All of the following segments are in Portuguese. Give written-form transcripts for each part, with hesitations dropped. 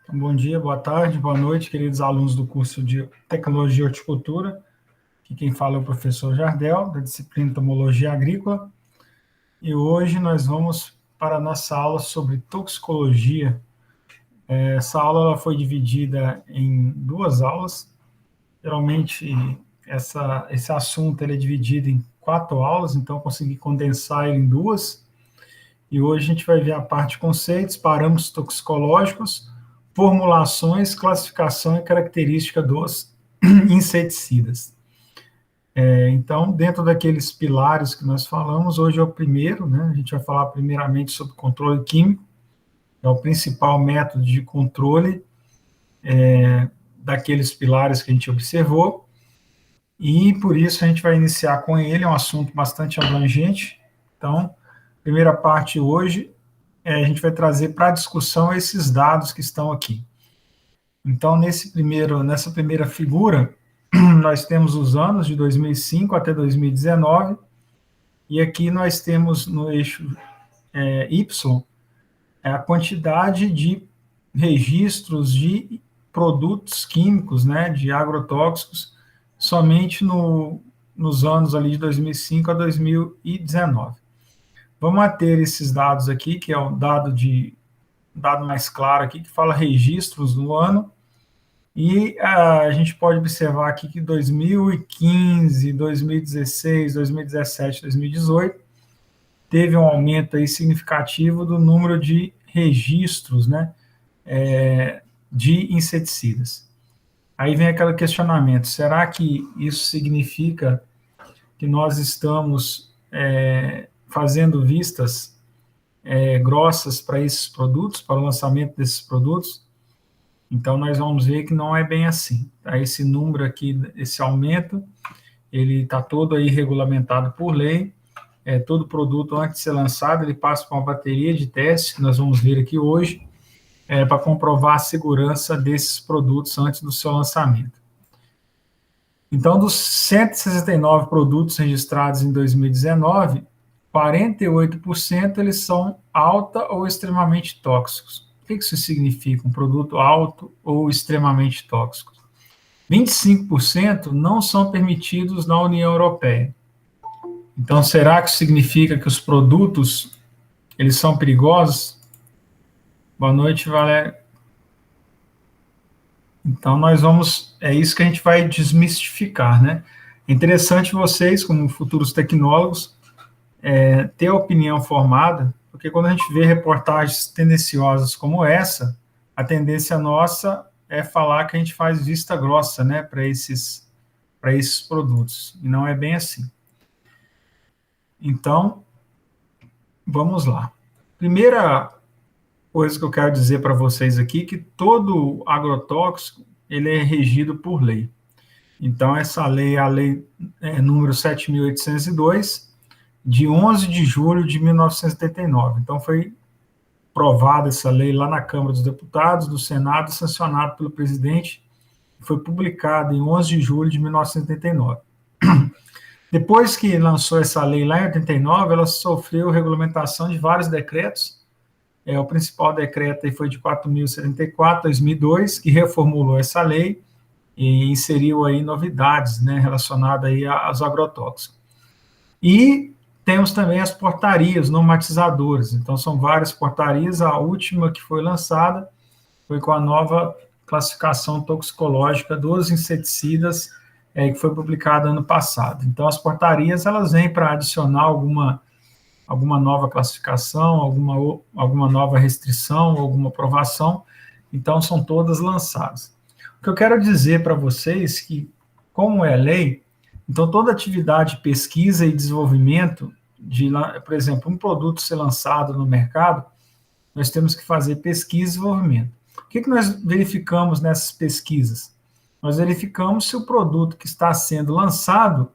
Então, bom dia, boa tarde, boa noite, queridos alunos do curso de Tecnologia e Horticultura. Aqui quem fala é o professor Jardel, da disciplina Entomologia Agrícola. E hoje nós vamos para a nossa aula sobre toxicologia. Essa aula ela foi dividida em duas aulas. Geralmente, esse assunto ele é dividido em 4 aulas, então eu consegui condensar ele em duas. E hoje a gente vai ver a parte de conceitos, parâmetros toxicológicos, formulações, classificação e característica dos inseticidas. Então, dentro daqueles pilares que nós falamos, hoje é o primeiro, né? A gente vai falar primeiramente sobre controle químico, é o principal método de controle daqueles pilares que a gente observou, e por isso a gente vai iniciar com ele, é um assunto bastante abrangente. Então, primeira parte hoje, a gente vai trazer para a discussão esses dados que estão aqui. Então, nessa primeira figura, nós temos os anos de 2005 até 2019, e aqui nós temos no eixo Y a quantidade de registros de produtos químicos, né, de agrotóxicos, somente nos anos ali de 2005 a 2019. Vamos ter esses dados aqui, que é o dado mais claro aqui, que fala registros no ano, e a gente pode observar aqui que 2015, 2016, 2017, 2018, teve um aumento aí significativo do número de registros, né, de inseticidas. Aí vem aquele questionamento, será que isso significa que nós estamos fazendo vistas grossas para esses produtos, para o lançamento desses produtos? Então, nós vamos ver que não é bem assim. Tá? Esse número aqui, esse aumento, ele está todo aí regulamentado por lei. Todo produto, antes de ser lançado, ele passa por uma bateria de testes, que nós vamos ver aqui hoje, para comprovar a segurança desses produtos antes do seu lançamento. Então, dos 169 produtos registrados em 2019, 48% eles são alta ou extremamente tóxicos. O que isso significa? Um produto alto ou extremamente tóxico. 25% não são permitidos na União Europeia. Então, será que isso significa que os produtos eles são perigosos? Boa noite, Valéria. Então, é isso que a gente vai desmistificar, né? É interessante vocês, como futuros tecnólogos, ter a opinião formada, porque quando a gente vê reportagens tendenciosas como essa, a tendência nossa é falar que a gente faz vista grossa, né, para esses produtos, e não é bem assim. Então, vamos lá. Primeira coisa que eu quero dizer para vocês aqui, que todo agrotóxico, ele é regido por lei. Então, essa lei é a lei número 7.802, de 11 de julho de 1979. Então, foi aprovada essa lei lá na Câmara dos Deputados, do Senado, sancionado pelo presidente, foi publicada em 11 de julho de 1979. Depois que lançou essa lei lá em 89, ela sofreu regulamentação de vários decretos. O principal decreto foi de 4.074, 2002, que reformulou essa lei e inseriu aí novidades, né, relacionadas aí aos agrotóxicos. E temos também as portarias normatizadoras. Então, são várias portarias. A última que foi lançada foi com a nova classificação toxicológica dos inseticidas, que foi publicada ano passado. Então, as portarias, elas vêm para adicionar alguma nova classificação, alguma nova restrição, alguma aprovação. Então, são todas lançadas. O que eu quero dizer para vocês é que, como é lei, então toda atividade de pesquisa e desenvolvimento, por exemplo, um produto ser lançado no mercado, nós temos que fazer pesquisa e desenvolvimento. O que nós verificamos nessas pesquisas? Nós verificamos se o produto que está sendo lançado,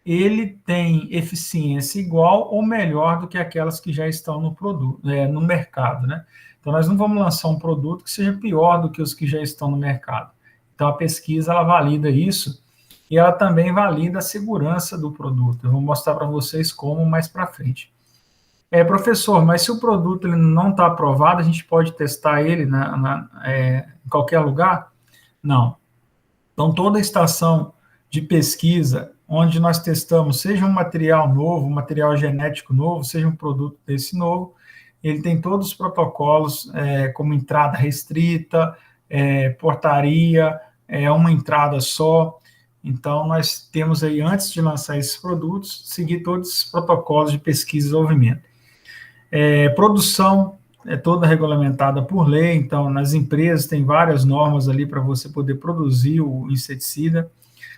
ele tem eficiência igual ou melhor do que aquelas que já estão no mercado, né? Então, nós não vamos lançar um produto que seja pior do que os que já estão no mercado. Então, a pesquisa, ela valida isso, e ela também valida a segurança do produto. Eu vou mostrar para vocês como mais para frente. Professor, mas se o produto ele não está aprovado, a gente pode testar ele em qualquer lugar? Não. Então, toda estação de pesquisa onde nós testamos, seja um material novo, um material genético novo, seja um produto desse novo, ele tem todos os protocolos, como entrada restrita, portaria, uma entrada só. Então, nós temos aí, antes de lançar esses produtos, seguir todos os protocolos de pesquisa e desenvolvimento. Produção é toda regulamentada por lei, então nas empresas tem várias normas ali para você poder produzir o inseticida.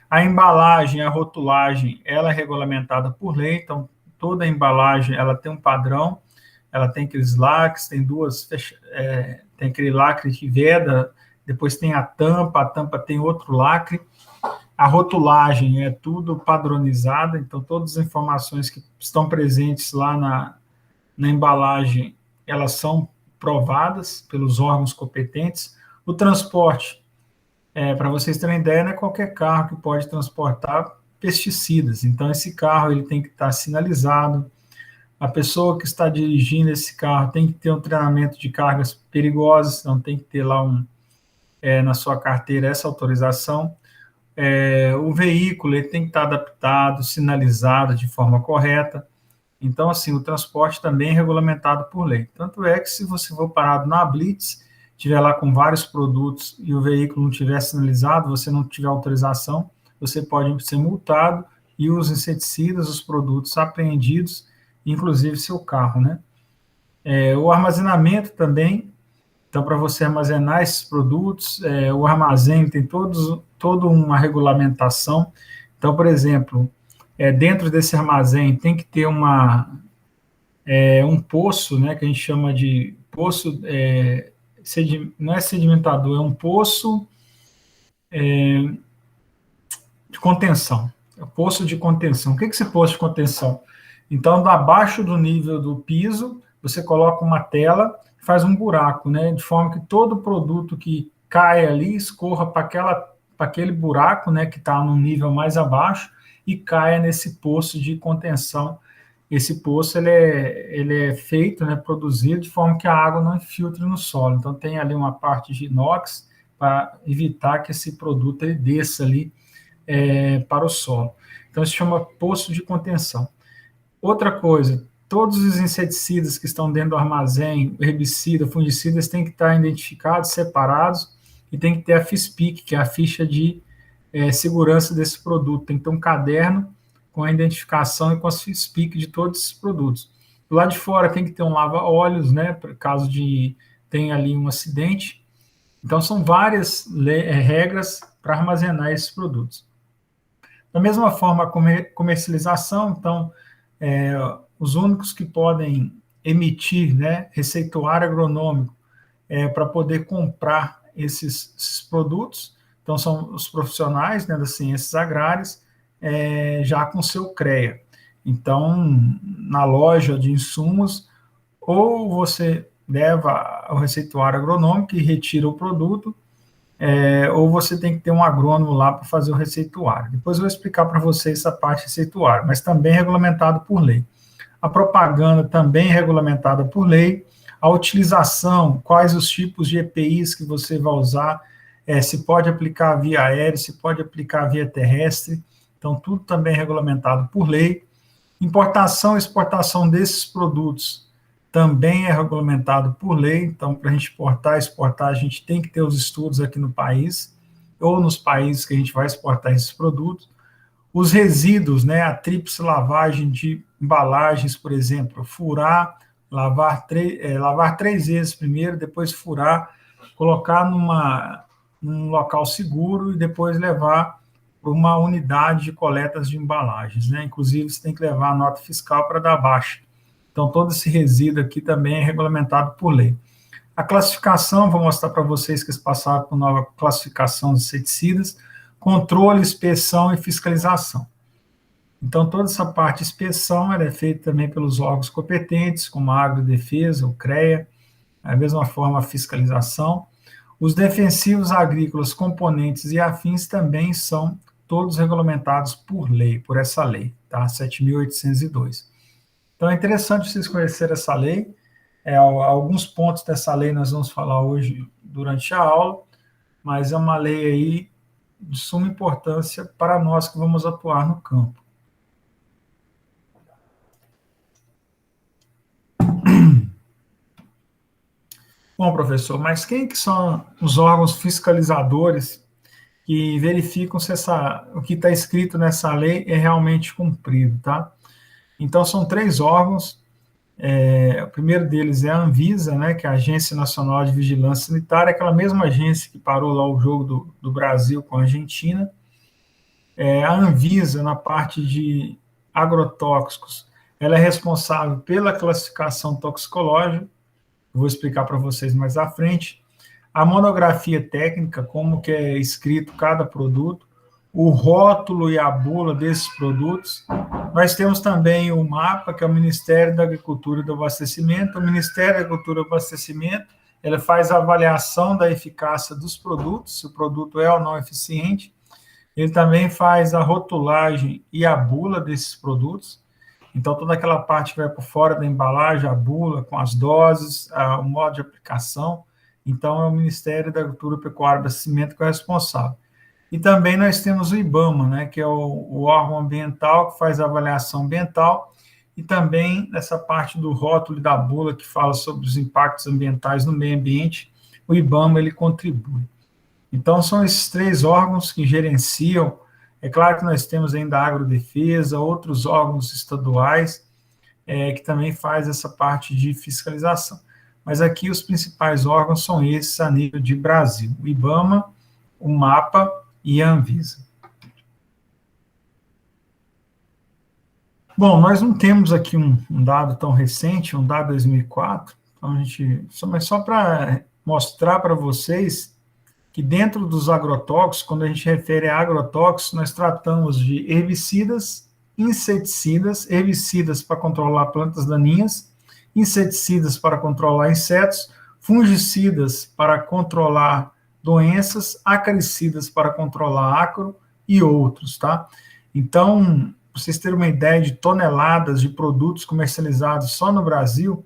A embalagem, a rotulagem, ela é regulamentada por lei, então toda a embalagem ela tem um padrão, ela tem aqueles lacres, tem aquele lacre que veda, depois tem a tampa tem outro lacre. A rotulagem é tudo padronizada, então todas as informações que estão presentes lá na embalagem, elas são provadas pelos órgãos competentes. O transporte, para vocês terem ideia, não é qualquer carro que pode transportar pesticidas. Então, esse carro ele tem que estar sinalizado. A pessoa que está dirigindo esse carro tem que ter um treinamento de cargas perigosas, então tem que ter lá na sua carteira essa autorização. O veículo ele tem que estar adaptado, sinalizado de forma correta. Então, assim, o transporte também é regulamentado por lei. Tanto é que se você for parado na Blitz, estiver lá com vários produtos e o veículo não estiver sinalizado, você não tiver autorização, você pode ser multado e os inseticidas, os produtos apreendidos, inclusive seu carro, né? O armazenamento também, então, para você armazenar esses produtos, o armazém tem toda uma regulamentação. Então, por exemplo, dentro desse armazém tem que ter um poço, né, que a gente chama de poço, não é sedimentador, é um poço de contenção. É um poço de contenção. O que é esse poço de contenção? Então, abaixo do nível do piso, você coloca uma tela, faz um buraco, né, de forma que todo produto que cai ali escorra para aquele buraco, né, que está num nível mais abaixo e caia nesse poço de contenção. Esse poço ele é feito, né, produzido de forma que a água não infiltre no solo. Então tem ali uma parte de inox para evitar que esse produto ele desça ali para o solo. Então isso se chama poço de contenção. Outra coisa, todos os inseticidas que estão dentro do armazém, herbicida, fungicidas, têm que estar identificados, separados, e tem que ter a FISPIC, que é a ficha de segurança desse produto. Tem que ter um caderno com a identificação e com as FISPIC de todos esses produtos. Do lado de fora tem que ter um lava-óleos, né, para caso tenha ali um acidente. Então, são várias regras para armazenar esses produtos. Da mesma forma, a comercialização, então, os únicos que podem emitir, né, receituário agronômico para poder comprar esses produtos, então são os profissionais, né, das ciências agrárias, já com seu CREA. Então, na loja de insumos, ou você leva o receituário agronômico e retira o produto, ou você tem que ter um agrônomo lá para fazer o receituário. Depois eu vou explicar para vocês essa parte de receituário, mas também é regulamentado por lei. A propaganda também é regulamentada por lei. A utilização, quais os tipos de EPIs que você vai usar, se pode aplicar via aérea, se pode aplicar via terrestre, então tudo também é regulamentado por lei. Importação e exportação desses produtos também é regulamentado por lei, então para a gente exportar, a gente tem que ter os estudos aqui no país, ou nos países que a gente vai exportar esses produtos. Os resíduos, né, a tríplice lavagem de embalagens, por exemplo, furar, lavar 3 vezes primeiro, depois furar, colocar num local seguro e depois levar para uma unidade de coletas de embalagens, né? Inclusive, você tem que levar a nota fiscal para dar baixa. Então, todo esse resíduo aqui também é regulamentado por lei. A classificação, vou mostrar para vocês que eles passaram por nova classificação de inseticidas, controle, inspeção e fiscalização. Então, toda essa parte de inspeção é feita também pelos órgãos competentes, como a Agrodefesa, o CREA, da mesma forma a fiscalização. Os defensivos agrícolas, componentes e afins também são todos regulamentados por lei, por essa lei, tá? 7.802. Então, é interessante vocês conhecerem essa lei. Alguns pontos dessa lei nós vamos falar hoje durante a aula, mas é uma lei aí de suma importância para nós que vamos atuar no campo. Bom, professor, mas quem que são os órgãos fiscalizadores que verificam se o que está escrito nessa lei é realmente cumprido, tá? Então, são 3 órgãos. O primeiro deles é a Anvisa, né, que é a Agência Nacional de Vigilância Sanitária, aquela mesma agência que parou lá o jogo do Brasil com a Argentina. A Anvisa, na parte de agrotóxicos, ela é responsável pela classificação toxicológica, vou explicar para vocês mais à frente, a monografia técnica, como que é escrito cada produto, o rótulo e a bula desses produtos. Nós temos também o MAPA, que é o Ministério da Agricultura e do Abastecimento. O Ministério da Agricultura e do Abastecimento, ele faz a avaliação da eficácia dos produtos, se o produto é ou não eficiente. Ele também faz a rotulagem e a bula desses produtos. Então, toda aquela parte que vai por fora da embalagem, a bula, com as doses, o modo de aplicação. Então, é o Ministério da Agricultura, Pecuária e Abastecimento que é o responsável. E também nós temos o IBAMA, né, que é o órgão ambiental que faz a avaliação ambiental, e também nessa parte do rótulo e da bula que fala sobre os impactos ambientais no meio ambiente, o IBAMA ele contribui. Então, são esses 3 órgãos que gerenciam. É claro que nós temos ainda a Agrodefesa, outros órgãos estaduais, que também faz essa parte de fiscalização. Mas aqui os principais órgãos são esses a nível de Brasil: o IBAMA, o MAPA e a Anvisa. Bom, nós não temos aqui um dado tão recente, um dado 2004, então mas só para mostrar para vocês que dentro dos agrotóxicos, quando a gente refere a agrotóxicos, nós tratamos de herbicidas, inseticidas, herbicidas para controlar plantas daninhas, inseticidas para controlar insetos, fungicidas para controlar doenças, acaricidas para controlar ácaro e outros, tá? Então, para vocês terem uma ideia de toneladas de produtos comercializados só no Brasil,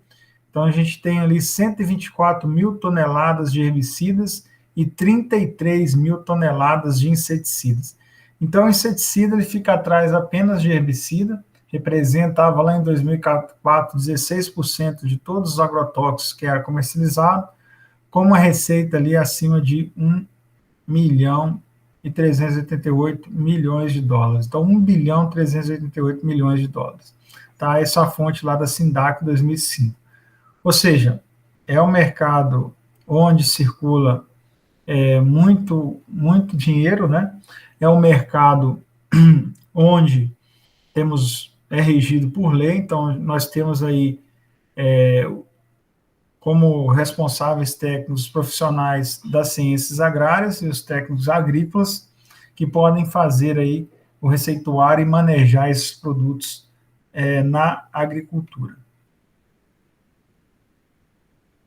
então a gente tem ali 124 mil toneladas de herbicidas e 33 mil toneladas de inseticidas. Então, o inseticida ele fica atrás apenas de herbicida, representava lá em 2004 16% de todos os agrotóxicos que era comercializado, com uma receita ali acima de 1 milhão e 388 milhões de dólares. Então, 1 bilhão e 388 milhões de dólares. Tá? Essa é a fonte lá da Sindac 2005. Ou seja, é um mercado onde circula muito dinheiro, né? É um mercado onde é regido por lei, então nós temos aí como responsáveis técnicos profissionais das ciências agrárias e os técnicos agrícolas que podem fazer aí o receituário e manejar esses produtos na agricultura.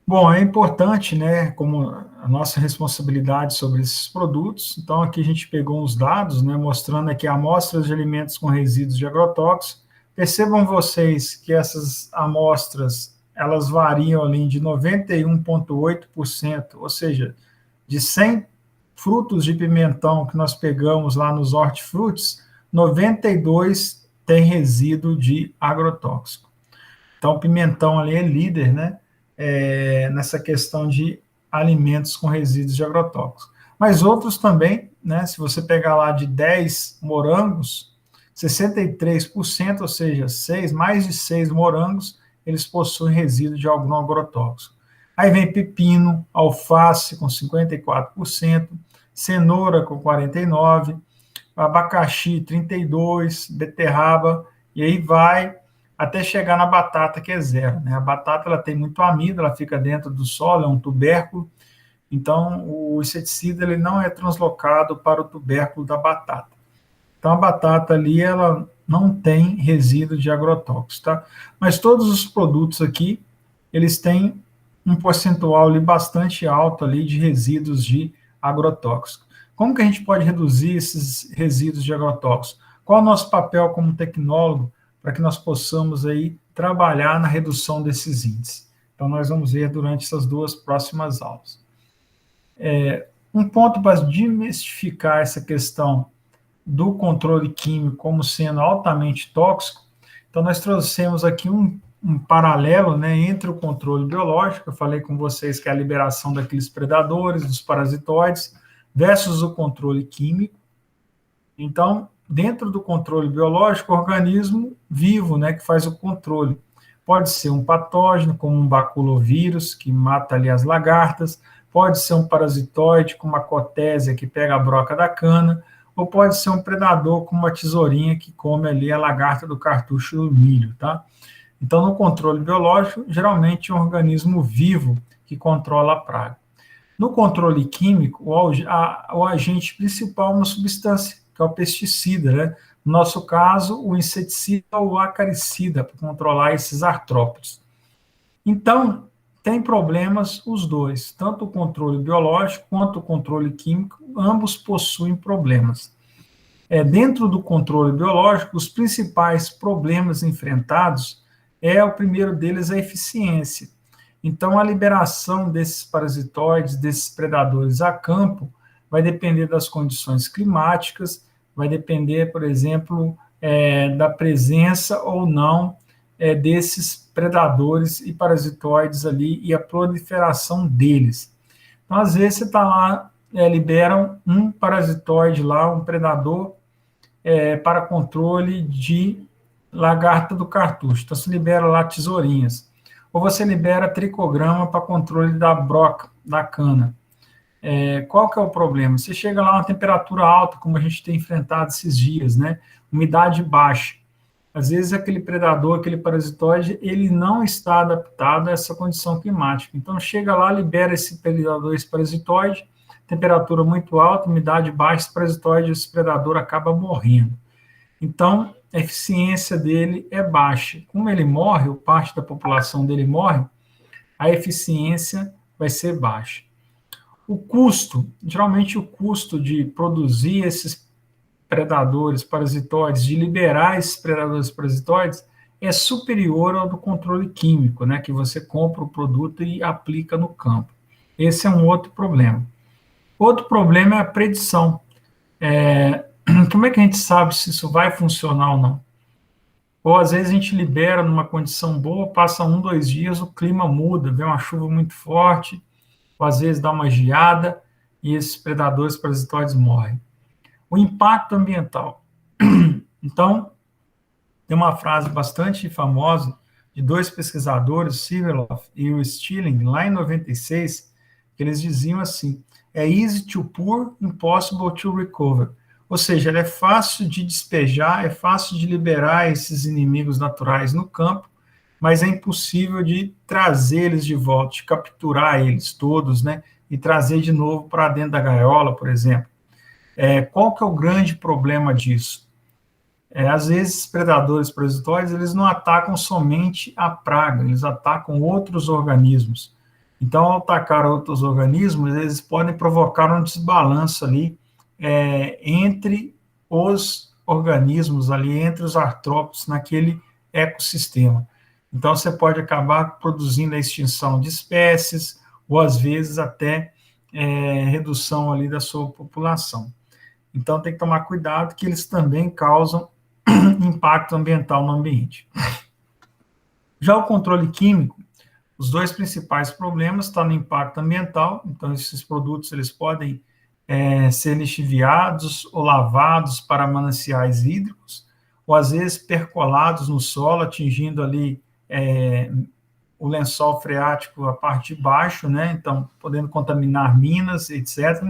Bom, é importante, né, como a nossa responsabilidade sobre esses produtos. Então, aqui a gente pegou uns dados, né, mostrando aqui amostras de alimentos com resíduos de agrotóxicos. Percebam vocês que essas amostras, elas variam ali de 91,8%, ou seja, de 100 frutos de pimentão que nós pegamos lá nos hortifrutis, 92 tem resíduo de agrotóxico. Então, o pimentão ali é líder, né, nessa questão de alimentos com resíduos de agrotóxicos. Mas outros também, né, se você pegar lá de 10 morangos, 63%, ou seja, mais de 6 morangos, eles possuem resíduo de algum agrotóxico. Aí vem pepino, alface com 54%, cenoura com 49%, abacaxi 32%, beterraba, e aí vai até chegar na batata, que é 0. Né? A batata ela tem muito amido, ela fica dentro do solo, é um tubérculo, então o inseticida ele não é translocado para o tubérculo da batata. Então a batata ali ela não tem resíduo de agrotóxicos, tá? Mas todos os produtos aqui, eles têm um percentual ali bastante alto ali de resíduos de agrotóxicos. Como que a gente pode reduzir esses resíduos de agrotóxicos? Qual é o nosso papel como tecnólogo para que nós possamos aí trabalhar na redução desses índices. Então, nós vamos ver durante essas 2 próximas aulas. Um ponto para desmistificar essa questão do controle químico como sendo altamente tóxico, então nós trouxemos aqui um paralelo, né, entre o controle biológico, eu falei com vocês que é a liberação daqueles predadores, dos parasitoides, versus o controle químico. Então, dentro do controle biológico, o organismo vivo, né, que faz o controle. Pode ser um patógeno, como um baculovírus, que mata ali as lagartas, pode ser um parasitoide, como a cotésia, que pega a broca da cana, ou pode ser um predador, como uma tesourinha, que come ali a lagarta do cartucho do milho, tá? Então, no controle biológico, geralmente é um organismo vivo que controla a praga. No controle químico, o agente principal é uma substância, que é o pesticida, né? No nosso caso, o inseticida ou o acaricida, para controlar esses artrópodes. Então, tem problemas os dois, tanto o controle biológico quanto o controle químico, ambos possuem problemas. Dentro do controle biológico, os principais problemas enfrentados o primeiro deles, a eficiência. Então, a liberação desses parasitoides, desses predadores a campo, vai depender das condições climáticas, vai depender, por exemplo, da presença ou não desses predadores e parasitoides ali e a proliferação deles. Então, às vezes, você está lá, liberam um parasitoide lá, um predador, para controle de lagarta do cartucho. Então, você libera lá tesourinhas. Ou você libera tricograma para controle da broca, da cana. Qual que é o problema? Você chega lá a uma temperatura alta, como a gente tem enfrentado esses dias, né? Umidade baixa. Às vezes, aquele predador, aquele parasitoide, ele não está adaptado a essa condição climática. Então, chega lá, libera esse predador, esse parasitoide, temperatura muito alta, umidade baixa, esse parasitoide, esse predador acaba morrendo. Então, a eficiência dele é baixa. Como ele morre, ou parte da população dele morre, a eficiência vai ser baixa. O custo, geralmente o custo de produzir esses predadores parasitoides, de liberar esses predadores parasitoides, é superior ao do controle químico, né, que você compra o produto e aplica no campo. Esse é um outro problema. Outro problema é a predição. Como é que a gente sabe se isso vai funcionar ou não? Ou às vezes a gente libera numa condição boa, passa 1, 2 dias, o clima muda, vem uma chuva muito forte, ou às vezes dá uma geada e esses predadores parasitoides morrem. O impacto ambiental. Então, tem uma frase bastante famosa de 2 pesquisadores, Siveloff e o Stilling, lá em 96, que eles diziam assim: easy to pour, impossible to recover. Ou seja, ele é fácil de despejar, é fácil de liberar esses inimigos naturais no campo, mas é impossível de trazer eles de volta, de capturar eles todos, né, e trazer de novo para dentro da gaiola, por exemplo. Qual que é o grande problema disso? Às vezes, predadores parasitoides, eles não atacam somente a praga, eles atacam outros organismos. Então, ao atacar outros organismos, eles podem provocar um desbalanço ali entre os organismos ali, entre os artrópodes naquele ecossistema. Então, você pode acabar produzindo a extinção de espécies, ou às vezes até redução ali da sua população. Então, tem que tomar cuidado que eles também causam impacto ambiental no ambiente. Já o controle químico, os 2 principais problemas estão no impacto ambiental. Então, esses produtos eles podem ser lixiviados ou lavados para mananciais hídricos, ou às vezes percolados no solo, atingindo ali o lençol freático, a parte de baixo, né? Então, podendo contaminar minas, etc.,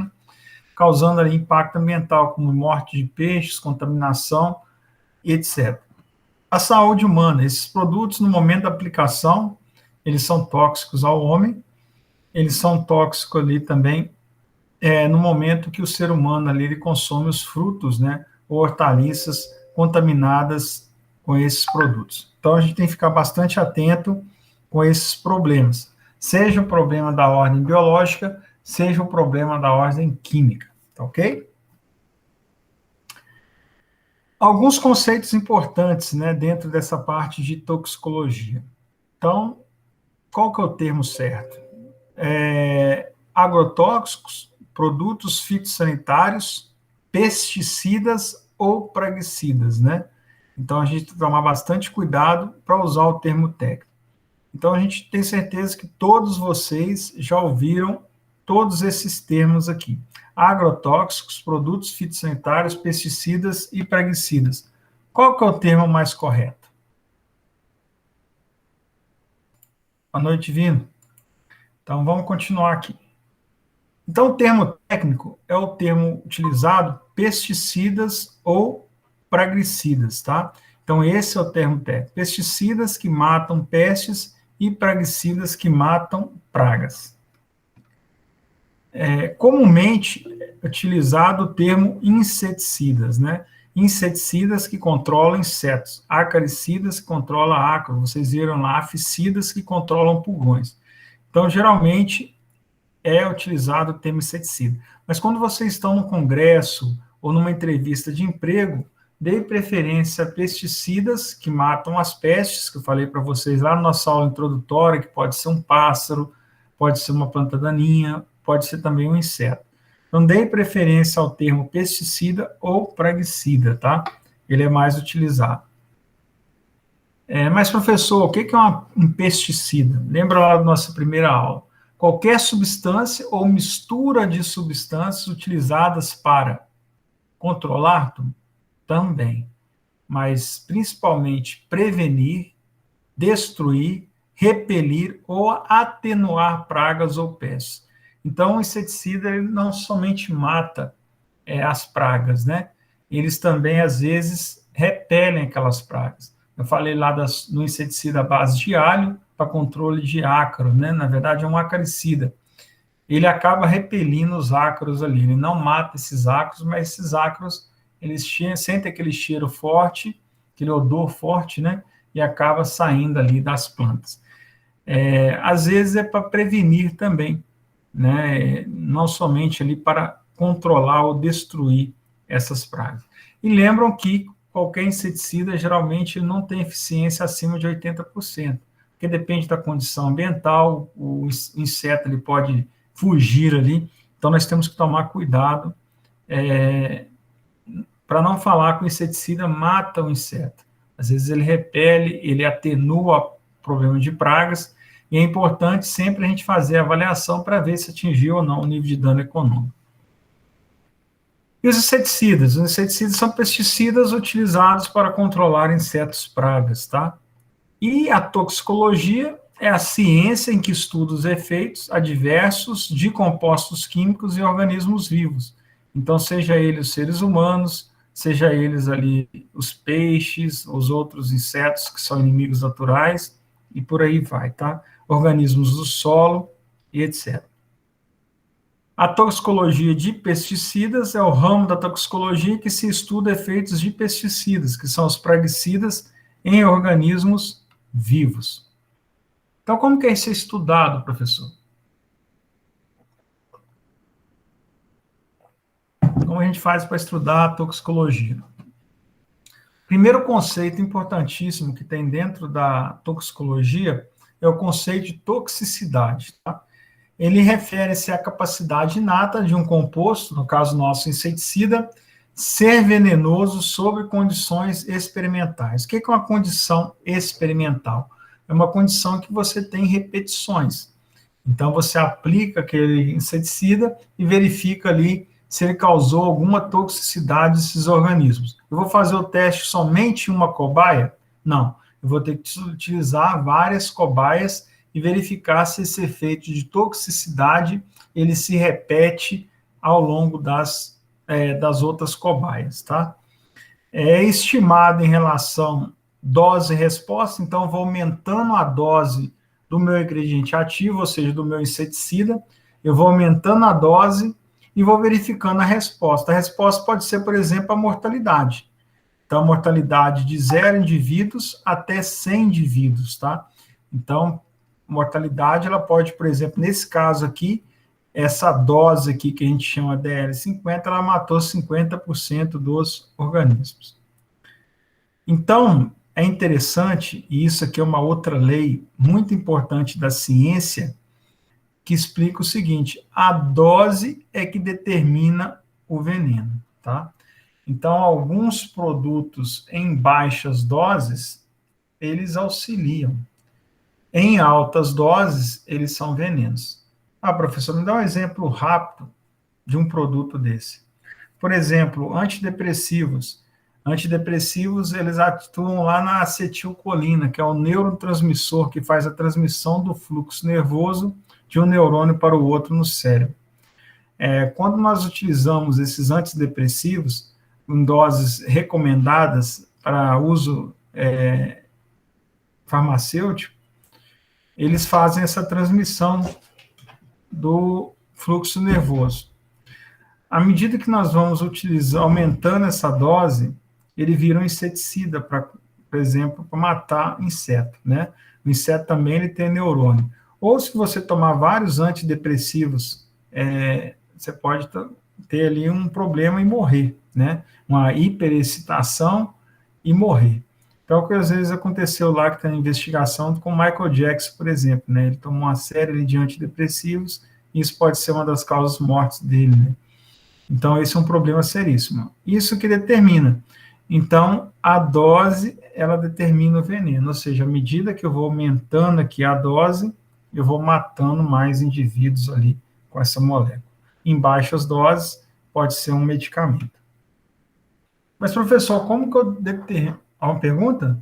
causando ali impacto ambiental, como morte de peixes, contaminação, etc. A saúde humana, esses produtos, no momento da aplicação, eles são tóxicos ao homem, eles são tóxicos ali também no momento que o ser humano ali ele consome os frutos, né, ou hortaliças contaminadas com esses produtos. Então, a gente tem que ficar bastante atento com esses problemas, seja o problema da ordem biológica, seja o problema da ordem química, tá ok? Alguns conceitos importantes, né, dentro dessa parte de toxicologia. Então, qual que é o termo certo? Agrotóxicos, produtos fitossanitários, pesticidas ou praguicidas, né? Então, a gente tem que tomar bastante cuidado para usar o termo técnico. Então, a gente tem certeza que todos vocês já ouviram todos esses termos aqui. Agrotóxicos, produtos fitossanitários, pesticidas e praguicidas. Qual que é o termo mais correto? Boa noite, Vino. Então, vamos continuar aqui. Então, o termo técnico é o termo utilizado pesticidas ou praguicidas, tá? Então, esse é o termo técnico. Pesticidas que matam pestes e praguicidas que matam pragas. Comumente é utilizado o termo inseticidas, né? Inseticidas que controlam insetos, acaricidas que controlam ácaros, vocês viram lá, aficidas que controlam pulgões. Então, geralmente, é utilizado o termo inseticida. Mas quando vocês estão no congresso ou numa entrevista de emprego, dê preferência a pesticidas que matam as pestes, que eu falei para vocês lá na nossa aula introdutória, que pode ser um pássaro, pode ser uma planta daninha, pode ser também um inseto. Então, dê preferência ao termo pesticida ou praguicida, tá? Ele é mais utilizado. Mas, professor, o que é um pesticida? Lembra lá da nossa primeira aula? Qualquer substância ou mistura de substâncias utilizadas para controlar também, mas principalmente prevenir, destruir, repelir ou atenuar pragas ou pestes. Então, o inseticida ele não somente mata as pragas, né? Eles também, às vezes, repelem aquelas pragas. Eu falei lá no inseticida à base de alho para controle de ácaro, né? Na verdade, é um acaricida. Ele acaba repelindo os ácaros ali. Ele não mata esses ácaros, mas esses ácaros, eles sentem aquele cheiro forte, aquele odor forte, né? E acaba saindo ali das plantas. Às vezes é para prevenir também, né? Não somente ali para controlar ou destruir essas pragas. E lembram que qualquer inseticida, geralmente, ele não tem eficiência acima de 80%, porque depende da condição ambiental, o inseto ele pode fugir ali, então nós temos que tomar cuidado para não falar que o inseticida mata o inseto. Às vezes ele repele, ele atenua o problema de pragas, e é importante sempre a gente fazer a avaliação para ver se atingiu ou não o nível de dano econômico. E os inseticidas? Os inseticidas são pesticidas utilizados para controlar insetos pragas, tá? E a toxicologia é a ciência em que estuda os efeitos adversos de compostos químicos em organismos vivos. Então, seja eles os seres humanos, seja eles ali os peixes, os outros insetos que são inimigos naturais, e por aí vai, tá? Organismos do solo e etc. A toxicologia de pesticidas é o ramo da toxicologia que se estuda efeitos de pesticidas, que são os praguicidas em organismos vivos. Então, como que é isso estudado, professor? Como a gente faz para estudar a toxicologia? Primeiro conceito importantíssimo que tem dentro da toxicologia é o conceito de toxicidade, tá? Ele refere-se à capacidade inata de um composto, no caso nosso inseticida, ser venenoso sob condições experimentais. O que é uma condição experimental? É uma condição que você tem repetições. Então, você aplica aquele inseticida e verifica ali se ele causou alguma toxicidade desses organismos. Eu vou fazer o teste somente em uma cobaia? Não. Eu vou ter que utilizar várias cobaias e verificar se esse efeito de toxicidade ele se repete ao longo das outras cobaias, tá? É estimado em relação dose e resposta, então eu vou aumentando a dose do meu ingrediente ativo, ou seja, do meu inseticida, eu vou aumentando a dose e vou verificando a resposta. A resposta pode ser, por exemplo, a mortalidade. Então, a mortalidade de 0 indivíduos até 100 indivíduos, tá? Então, mortalidade, ela pode, por exemplo, nesse caso aqui, essa dose aqui que a gente chama DL50, ela matou 50% dos organismos. Então, é interessante, e isso aqui é uma outra lei muito importante da ciência, que explica o seguinte: a dose é que determina o veneno, tá? Então, alguns produtos em baixas doses, eles auxiliam. Em altas doses, eles são venenos. Ah, professor, me dá um exemplo rápido de um produto desse. Por exemplo, antidepressivos. Antidepressivos, eles atuam lá na acetilcolina, que é o neurotransmissor que faz a transmissão do fluxo nervoso de um neurônio para o outro no cérebro. Quando nós utilizamos esses antidepressivos em doses recomendadas para uso farmacêutico, eles fazem essa transmissão do fluxo nervoso. À medida que nós vamos utilizar, aumentando essa dose, ele vira um inseticida, por exemplo, para matar inseto, né? O inseto também ele tem neurônio. Ou se você tomar vários antidepressivos, você pode ter ali um problema e morrer, né? Uma hiperexcitação e morrer. Então, o que às vezes aconteceu lá, que tem investigação com o Michael Jackson, por exemplo, né? Ele tomou uma série de antidepressivos e isso pode ser uma das causas mortes dele, né? Então, esse é um problema seríssimo. Isso que determina. Então, a dose, ela determina o veneno, ou seja, à medida que eu vou aumentando aqui a dose, eu vou matando mais indivíduos ali com essa molécula. Em baixas doses, pode ser um medicamento. Mas, professor, como que eu determino? Há uma pergunta?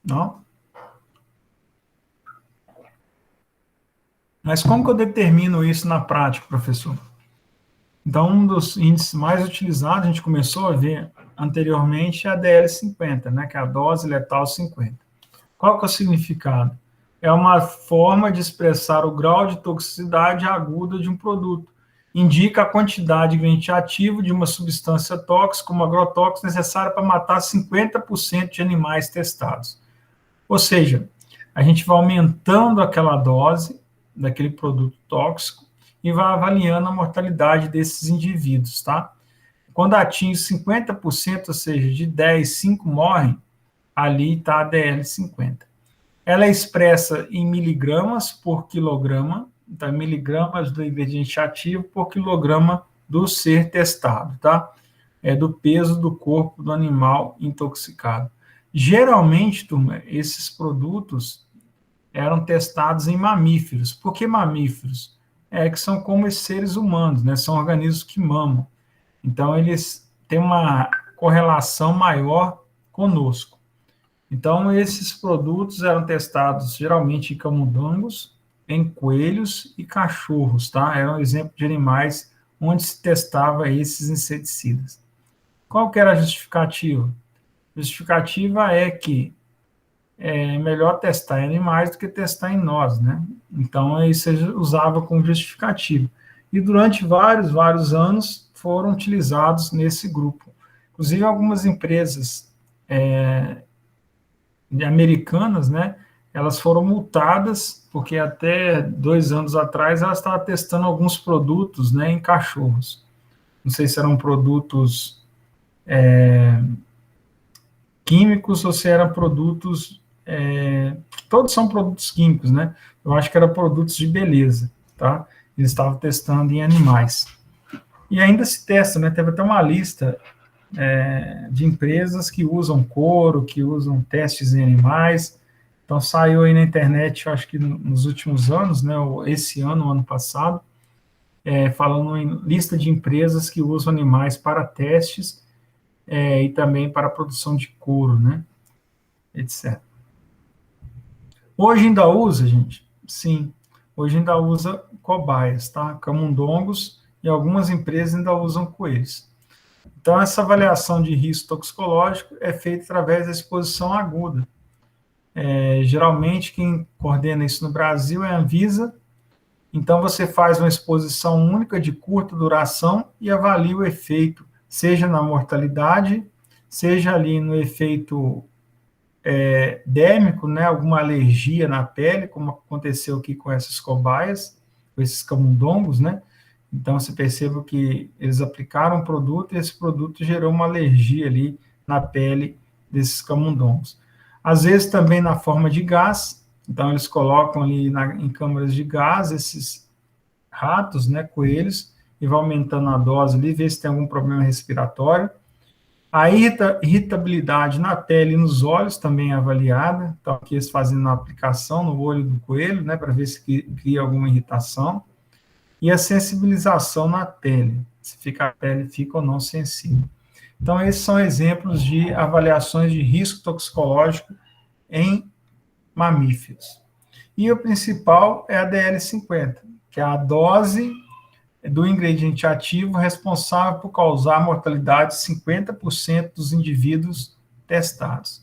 Não? Mas como que eu determino isso na prática, professor? Então, um dos índices mais utilizados, a gente começou a ver anteriormente, é a DL50, né, que é a dose letal 50. Qual que é o significado? É uma forma de expressar o grau de toxicidade aguda de um produto. Indica a quantidade de agente ativo de uma substância tóxica, como agrotóxico, necessária para matar 50% de animais testados. Ou seja, a gente vai aumentando aquela dose daquele produto tóxico e vai avaliando a mortalidade desses indivíduos, tá? Quando atinge 50%, ou seja, de 10, 5 morrem, ali está a DL50. Ela é expressa em miligramas por quilograma, então miligramas do ingrediente ativo por quilograma do ser testado, tá? É do peso do corpo do animal intoxicado. Geralmente, turma, esses produtos eram testados em mamíferos. Por que mamíferos? Que são como os seres humanos, né? São organismos que mamam. Então, eles têm uma correlação maior conosco. Então, esses produtos eram testados geralmente em camundongos, em coelhos e cachorros, tá? Era um exemplo de animais onde se testava esses inseticidas. Qual que era a justificativa? A justificativa é que é melhor testar em animais do que testar em nós, né? Então, isso usava como justificativo. E durante vários anos foram utilizados nesse grupo. Inclusive, algumas empresas americanas, né? Elas foram multadas porque até 2 anos atrás elas estavam testando alguns produtos, né, em cachorros. Não sei se eram produtos químicos ou se eram produtos todos são produtos químicos, né? Eu acho que eram produtos de beleza, tá? Eles estavam testando em animais. E ainda se testa, né? Teve até uma lista de empresas que usam couro, que usam testes em animais. Então saiu aí na internet, eu acho que nos últimos anos, né? Esse ano, ano passado, falando em lista de empresas que usam animais para testes e também para a produção de couro, né? Etc. Hoje ainda usa, gente? Sim. Hoje ainda usa cobaias, tá? Camundongos e algumas empresas ainda usam coelhos. Então, essa avaliação de risco toxicológico é feita através da exposição aguda. Geralmente, quem coordena isso no Brasil é a Anvisa. Então, você faz uma exposição única de curta duração e avalia o efeito, seja na mortalidade, seja ali no efeito dérmico, né, alguma alergia na pele, como aconteceu aqui com essas cobaias, com esses camundongos, né? Então, você percebe que eles aplicaram um produto e esse produto gerou uma alergia ali na pele desses camundongos. Às vezes também na forma de gás, então eles colocam ali em câmaras de gás esses ratos, né, coelhos, e vai aumentando a dose ali, ver se tem algum problema respiratório. A irritabilidade na pele e nos olhos também é avaliada, então aqui eles fazendo uma aplicação no olho do coelho, né, para ver se cria alguma irritação. E a sensibilização na pele, se a pele fica ou não sensível. Então, esses são exemplos de avaliações de risco toxicológico em mamíferos. E o principal é a DL50, que é a dose do ingrediente ativo responsável por causar mortalidade de 50% dos indivíduos testados.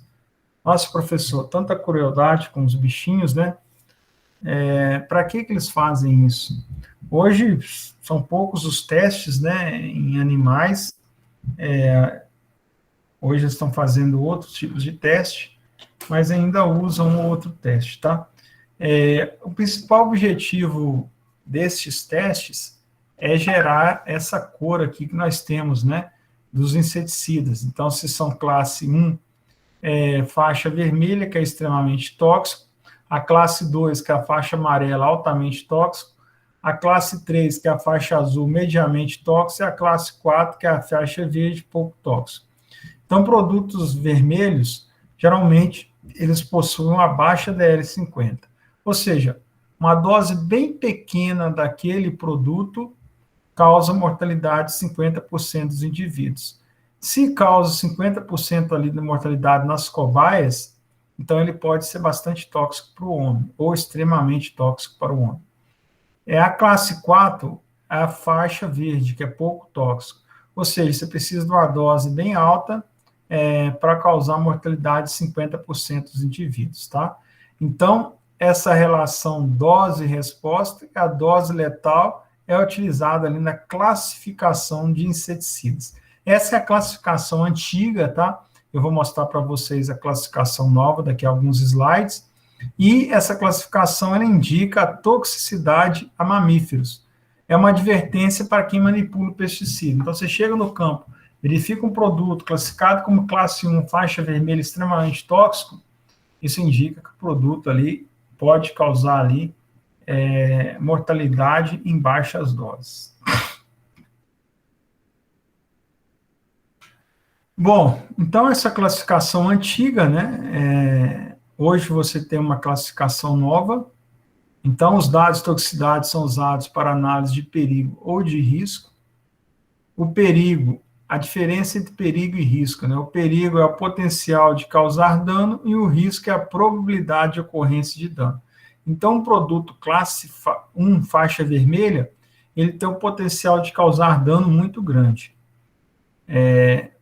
Nossa, professor, tanta crueldade com os bichinhos, né? Para que eles fazem isso? Hoje, são poucos os testes, né, em animais. Hoje eles estão fazendo outros tipos de teste, mas ainda usam outro teste, tá? O principal objetivo destes testes é gerar essa cor aqui que nós temos, né, dos inseticidas. Então, se são classe 1, faixa vermelha, que é extremamente tóxico, a classe 2, que é a faixa amarela, altamente tóxico, a classe 3, que é a faixa azul, mediamente tóxico, e a classe 4, que é a faixa verde, pouco tóxico. Então, produtos vermelhos, geralmente, eles possuem uma baixa DL50. Ou seja, uma dose bem pequena daquele produto causa mortalidade de 50% dos indivíduos. Se causa 50% ali de mortalidade nas cobaias, então ele pode ser bastante tóxico para o homem, ou extremamente tóxico para o homem. A classe 4, a faixa verde, que é pouco tóxico. Ou seja, você precisa de uma dose bem alta para causar mortalidade de 50% dos indivíduos, tá? Então, essa relação dose-resposta, a dose letal é utilizada ali na classificação de inseticidas. Essa é a classificação antiga, tá? Eu vou mostrar para vocês a classificação nova daqui a alguns slides. E essa classificação ela indica a toxicidade a mamíferos. É uma advertência para quem manipula o pesticida. Então, você chega no campo, verifica um produto classificado como classe 1, faixa vermelha, extremamente tóxico, isso indica que o produto ali pode causar ali mortalidade em baixas doses. Bom, então essa classificação antiga, né? Hoje você tem uma classificação nova. Então, os dados de toxicidade são usados para análise de perigo ou de risco. O perigo, a diferença entre perigo e risco, né? O perigo é o potencial de causar dano e o risco é a probabilidade de ocorrência de dano. Então, um produto classe 1, faixa vermelha, ele tem um potencial de causar dano muito grande.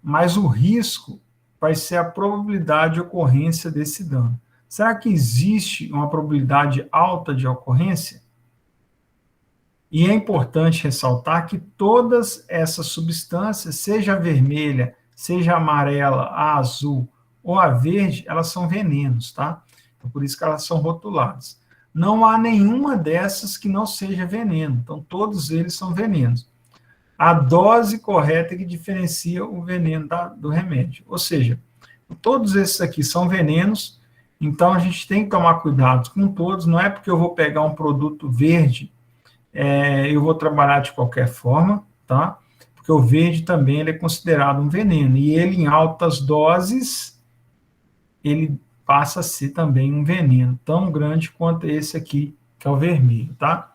Mas o risco vai ser a probabilidade de ocorrência desse dano. Será que existe uma probabilidade alta de ocorrência? E é importante ressaltar que todas essas substâncias, seja a vermelha, seja a amarela, a azul ou a verde, elas são venenos, tá? Então, por isso que elas são rotuladas. Não há nenhuma dessas que não seja veneno. Então, todos eles são venenos. A dose correta é que diferencia o veneno do remédio. Ou seja, todos esses aqui são venenos, então a gente tem que tomar cuidado com todos. Não é porque eu vou pegar um produto verde, eu vou trabalhar de qualquer forma, tá? Porque o verde também ele é considerado um veneno, e ele em altas doses, ele passa a ser também um veneno, tão grande quanto esse aqui, que é o vermelho, tá?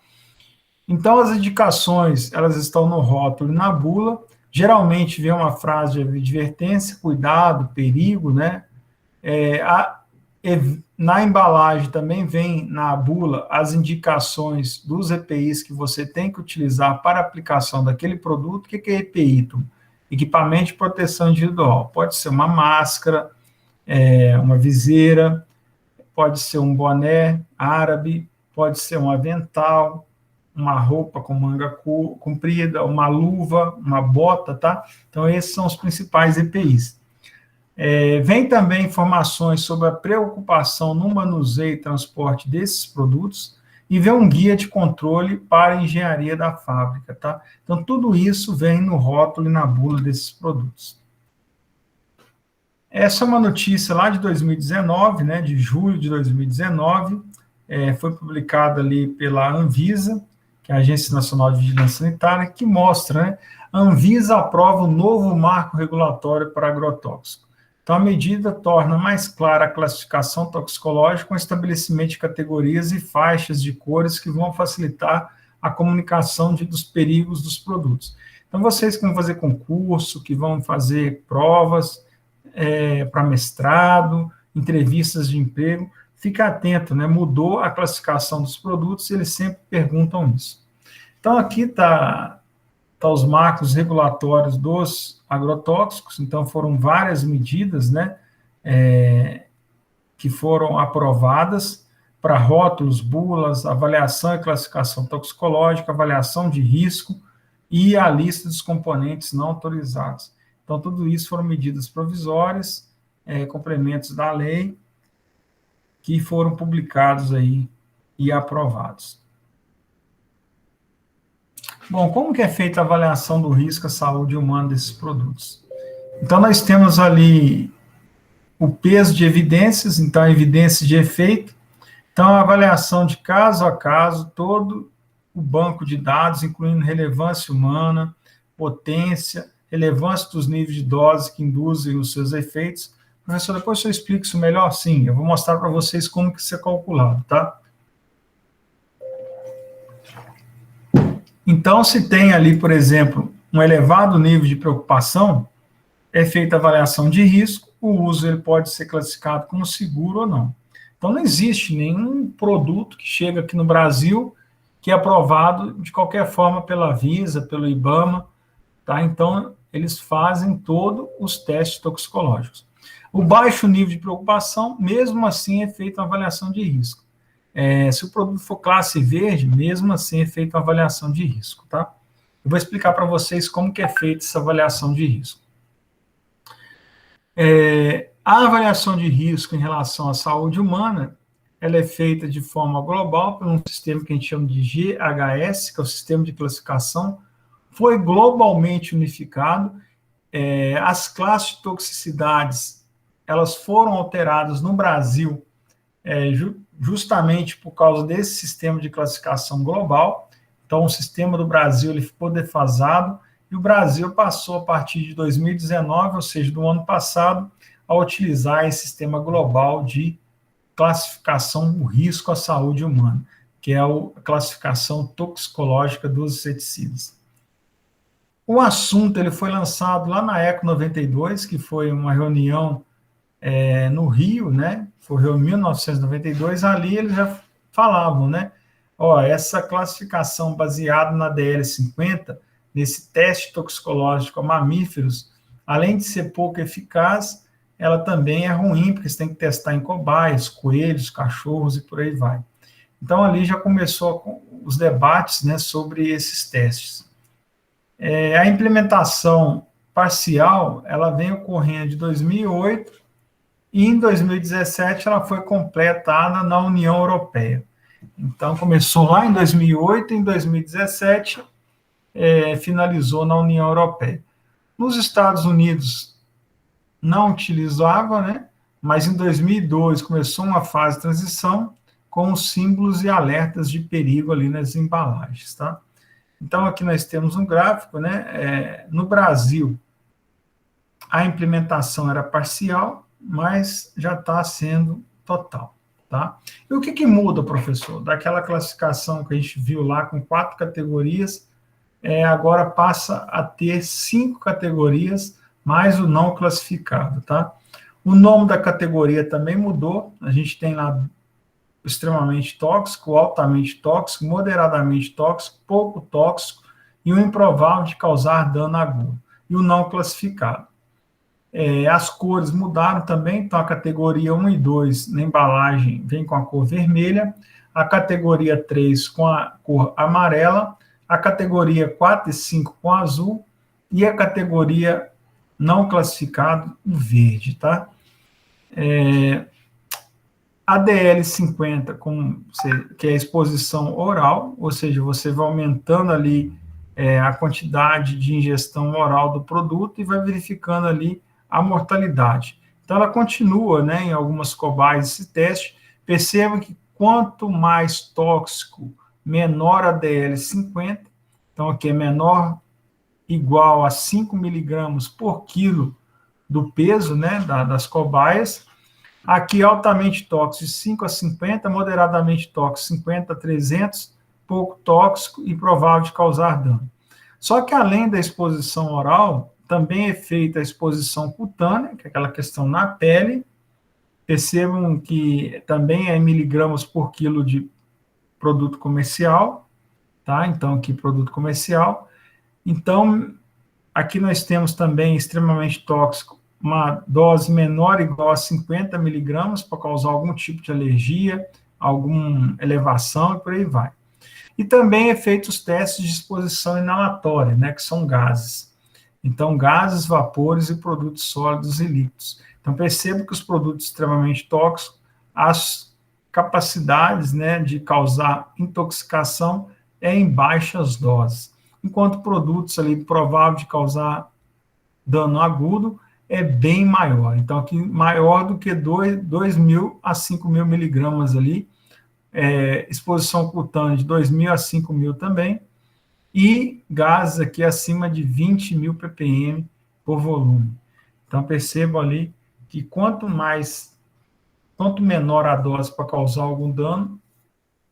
Então, as indicações, elas estão no rótulo e na bula. Geralmente vem uma frase de advertência, cuidado, perigo, né? Na embalagem também vem na bula as indicações dos EPIs que você tem que utilizar para a aplicação daquele produto. O que é EPI? Equipamento de proteção individual. Pode ser uma máscara, uma viseira, pode ser um boné árabe, pode ser um avental, uma roupa com manga comprida, uma luva, uma bota, tá? Então, esses são os principais EPIs. Vem também informações sobre a preocupação no manuseio e transporte desses produtos, e vem um guia de controle para a engenharia da fábrica, tá? Então, tudo isso vem no rótulo e na bula desses produtos. Essa é uma notícia lá de 2019, né, de julho de 2019, foi publicada ali pela Anvisa, que é a Agência Nacional de Vigilância Sanitária, que mostra, né, a Anvisa aprova um novo marco regulatório para agrotóxico. Então, a medida torna mais clara a classificação toxicológica com estabelecimento de categorias e faixas de cores que vão facilitar a comunicação dos perigos dos produtos. Então, vocês que vão fazer concurso, que vão fazer provas para mestrado, entrevistas de emprego, fica atento, né? Mudou a classificação dos produtos, eles sempre perguntam isso. Então, aqui está os marcos regulatórios dos agrotóxicos, então foram várias medidas, né, que foram aprovadas para rótulos, bulas, avaliação e classificação toxicológica, avaliação de risco e a lista dos componentes não autorizados. Então, tudo isso foram medidas provisórias, complementos da lei, que foram publicados aí e aprovados. Bom, como que é feita a avaliação do risco à saúde humana desses produtos? Então, nós temos ali o peso de evidências, então, a evidência de efeito, então, a avaliação de caso a caso, todo o banco de dados, incluindo relevância humana, potência, relevância dos níveis de dose que induzem os seus efeitos. Professor, depois eu explico isso melhor? Sim, eu vou mostrar para vocês como que isso é calculado, tá? Então, se tem ali, por exemplo, um elevado nível de preocupação, é feita a avaliação de risco, o uso ele pode ser classificado como seguro ou não. Então, não existe nenhum produto que chega aqui no Brasil que é aprovado de qualquer forma pela Anvisa, pelo IBAMA, tá? Então, eles fazem todos os testes toxicológicos. O baixo nível de preocupação, mesmo assim, é feita uma avaliação de risco. Se o produto for classe verde, mesmo assim é feita uma avaliação de risco, tá? Eu vou explicar para vocês como que é feita essa avaliação de risco. A avaliação de risco em relação à saúde humana, ela é feita de forma global por um sistema que a gente chama de GHS, que é o Sistema de Classificação, foi globalmente unificado. As classes de toxicidades, elas foram alteradas no Brasil, justamente por causa desse sistema de classificação global. Então, o sistema do Brasil ele ficou defasado, e o Brasil passou, a partir de 2019, ou seja, do ano passado, a utilizar esse sistema global de classificação do risco à saúde humana, que é a classificação toxicológica dos inseticidas. O assunto ele foi lançado lá na ECO 92, que foi uma reunião no Rio, né? Foi em 1992, ali eles já falavam, né? Essa classificação baseada na DL50, nesse teste toxicológico a mamíferos, além de ser pouco eficaz, ela também é ruim, porque você tem que testar em cobaias, coelhos, cachorros e por aí vai. Então, ali já começou os debates, né, sobre esses testes. A implementação parcial, ela vem ocorrendo de 2008, e em 2017 ela foi completada na União Europeia. Então, começou lá em 2008, em 2017, finalizou na União Europeia. Nos Estados Unidos, não utilizava, né? Mas em 2002 começou uma fase de transição com os símbolos e alertas de perigo ali nas embalagens, tá? Então, aqui nós temos um gráfico, né? No Brasil, a implementação era parcial, mas já está sendo total, tá? E o que muda, professor? Daquela classificação que a gente viu lá com 4 categorias, agora passa a ter 5 categorias, mais o não classificado, tá? O nome da categoria também mudou, a gente tem lá extremamente tóxico, altamente tóxico, moderadamente tóxico, pouco tóxico e o improvável de causar dano agudo, e o não classificado. As cores mudaram também, então a categoria 1 e 2 na embalagem vem com a cor vermelha, a categoria 3 com a cor amarela, a categoria 4 e 5 com azul, e a categoria não classificado, o verde, tá? A DL50, que é a exposição oral, ou seja, você vai aumentando ali a quantidade de ingestão oral do produto e vai verificando ali a mortalidade. Então, ela continua, né, em algumas cobaias esse teste. Percebam que quanto mais tóxico, menor a DL50. Então, aqui é menor, igual a 5 miligramas por quilo do peso, né, das cobaias. Aqui, altamente tóxico, de 5 a 50, moderadamente tóxico, 50 a 300, pouco tóxico e provável de causar dano. Só que, além da exposição oral, também é feita a exposição cutânea, que é aquela questão na pele. Percebam que também é em miligramas por quilo de produto comercial, tá? Então, aqui, produto comercial. Então, aqui nós temos também extremamente tóxico, uma dose menor igual a 50 miligramas para causar algum tipo de alergia, alguma elevação e por aí vai. E também é feito os testes de exposição inalatória, né, que são gases. Então, gases, vapores e produtos sólidos e líquidos. Então, perceba que os produtos extremamente tóxicos, as capacidades, né, de causar intoxicação é em baixas doses, enquanto produtos ali provável de causar dano agudo é bem maior. Então, aqui, maior do que 2.000 a 5.000 miligramas ali, exposição cutânea de 2.000 a 5.000 também, e gases aqui acima de 20.000 ppm por volume. Então, percebam ali que quanto menor a dose para causar algum dano,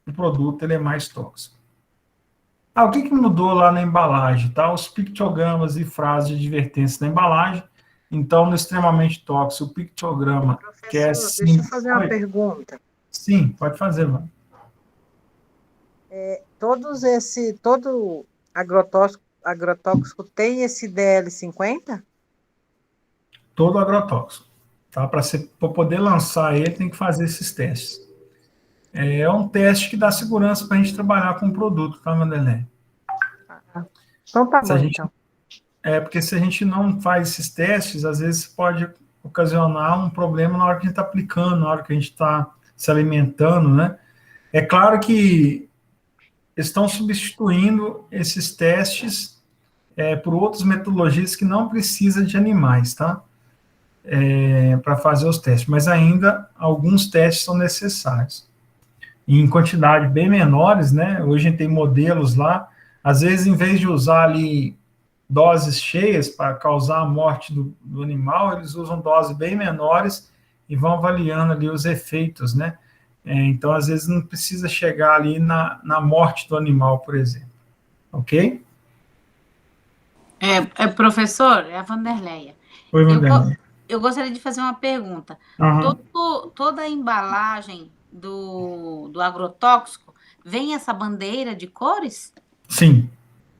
o produto ele é mais tóxico. O que mudou lá na embalagem? Tá? Os pictogramas e frases de advertência na embalagem. Então, no extremamente tóxico, o pictograma, que é Professor, deixa eu fazer uma pergunta. Sim, pode fazer, mano. Todo agrotóxico tem esse DL50? Todo agrotóxico. Tá? Para poder lançar ele, tem que fazer esses testes. É um teste que dá segurança para a gente trabalhar com o produto, tá, Vanderlei? Então tá bom, então. Porque se a gente não faz esses testes, às vezes pode ocasionar um problema na hora que a gente está aplicando, na hora que a gente está se alimentando, né? É claro que estão substituindo esses testes por outras metodologias que não precisam de animais, tá? Para fazer os testes, mas ainda alguns testes são necessários. E em quantidade bem menores, né? Hoje a gente tem modelos lá, às vezes em vez de usar ali doses cheias para causar a morte do animal, eles usam doses bem menores e vão avaliando ali os efeitos, né? Então, às vezes, não precisa chegar ali na morte do animal, por exemplo. Ok? Professor, é a Vanderleia. Oi, Vanderlei. Eu gostaria de fazer uma pergunta. Uhum. Toda a embalagem do agrotóxico vem essa bandeira de cores? Sim,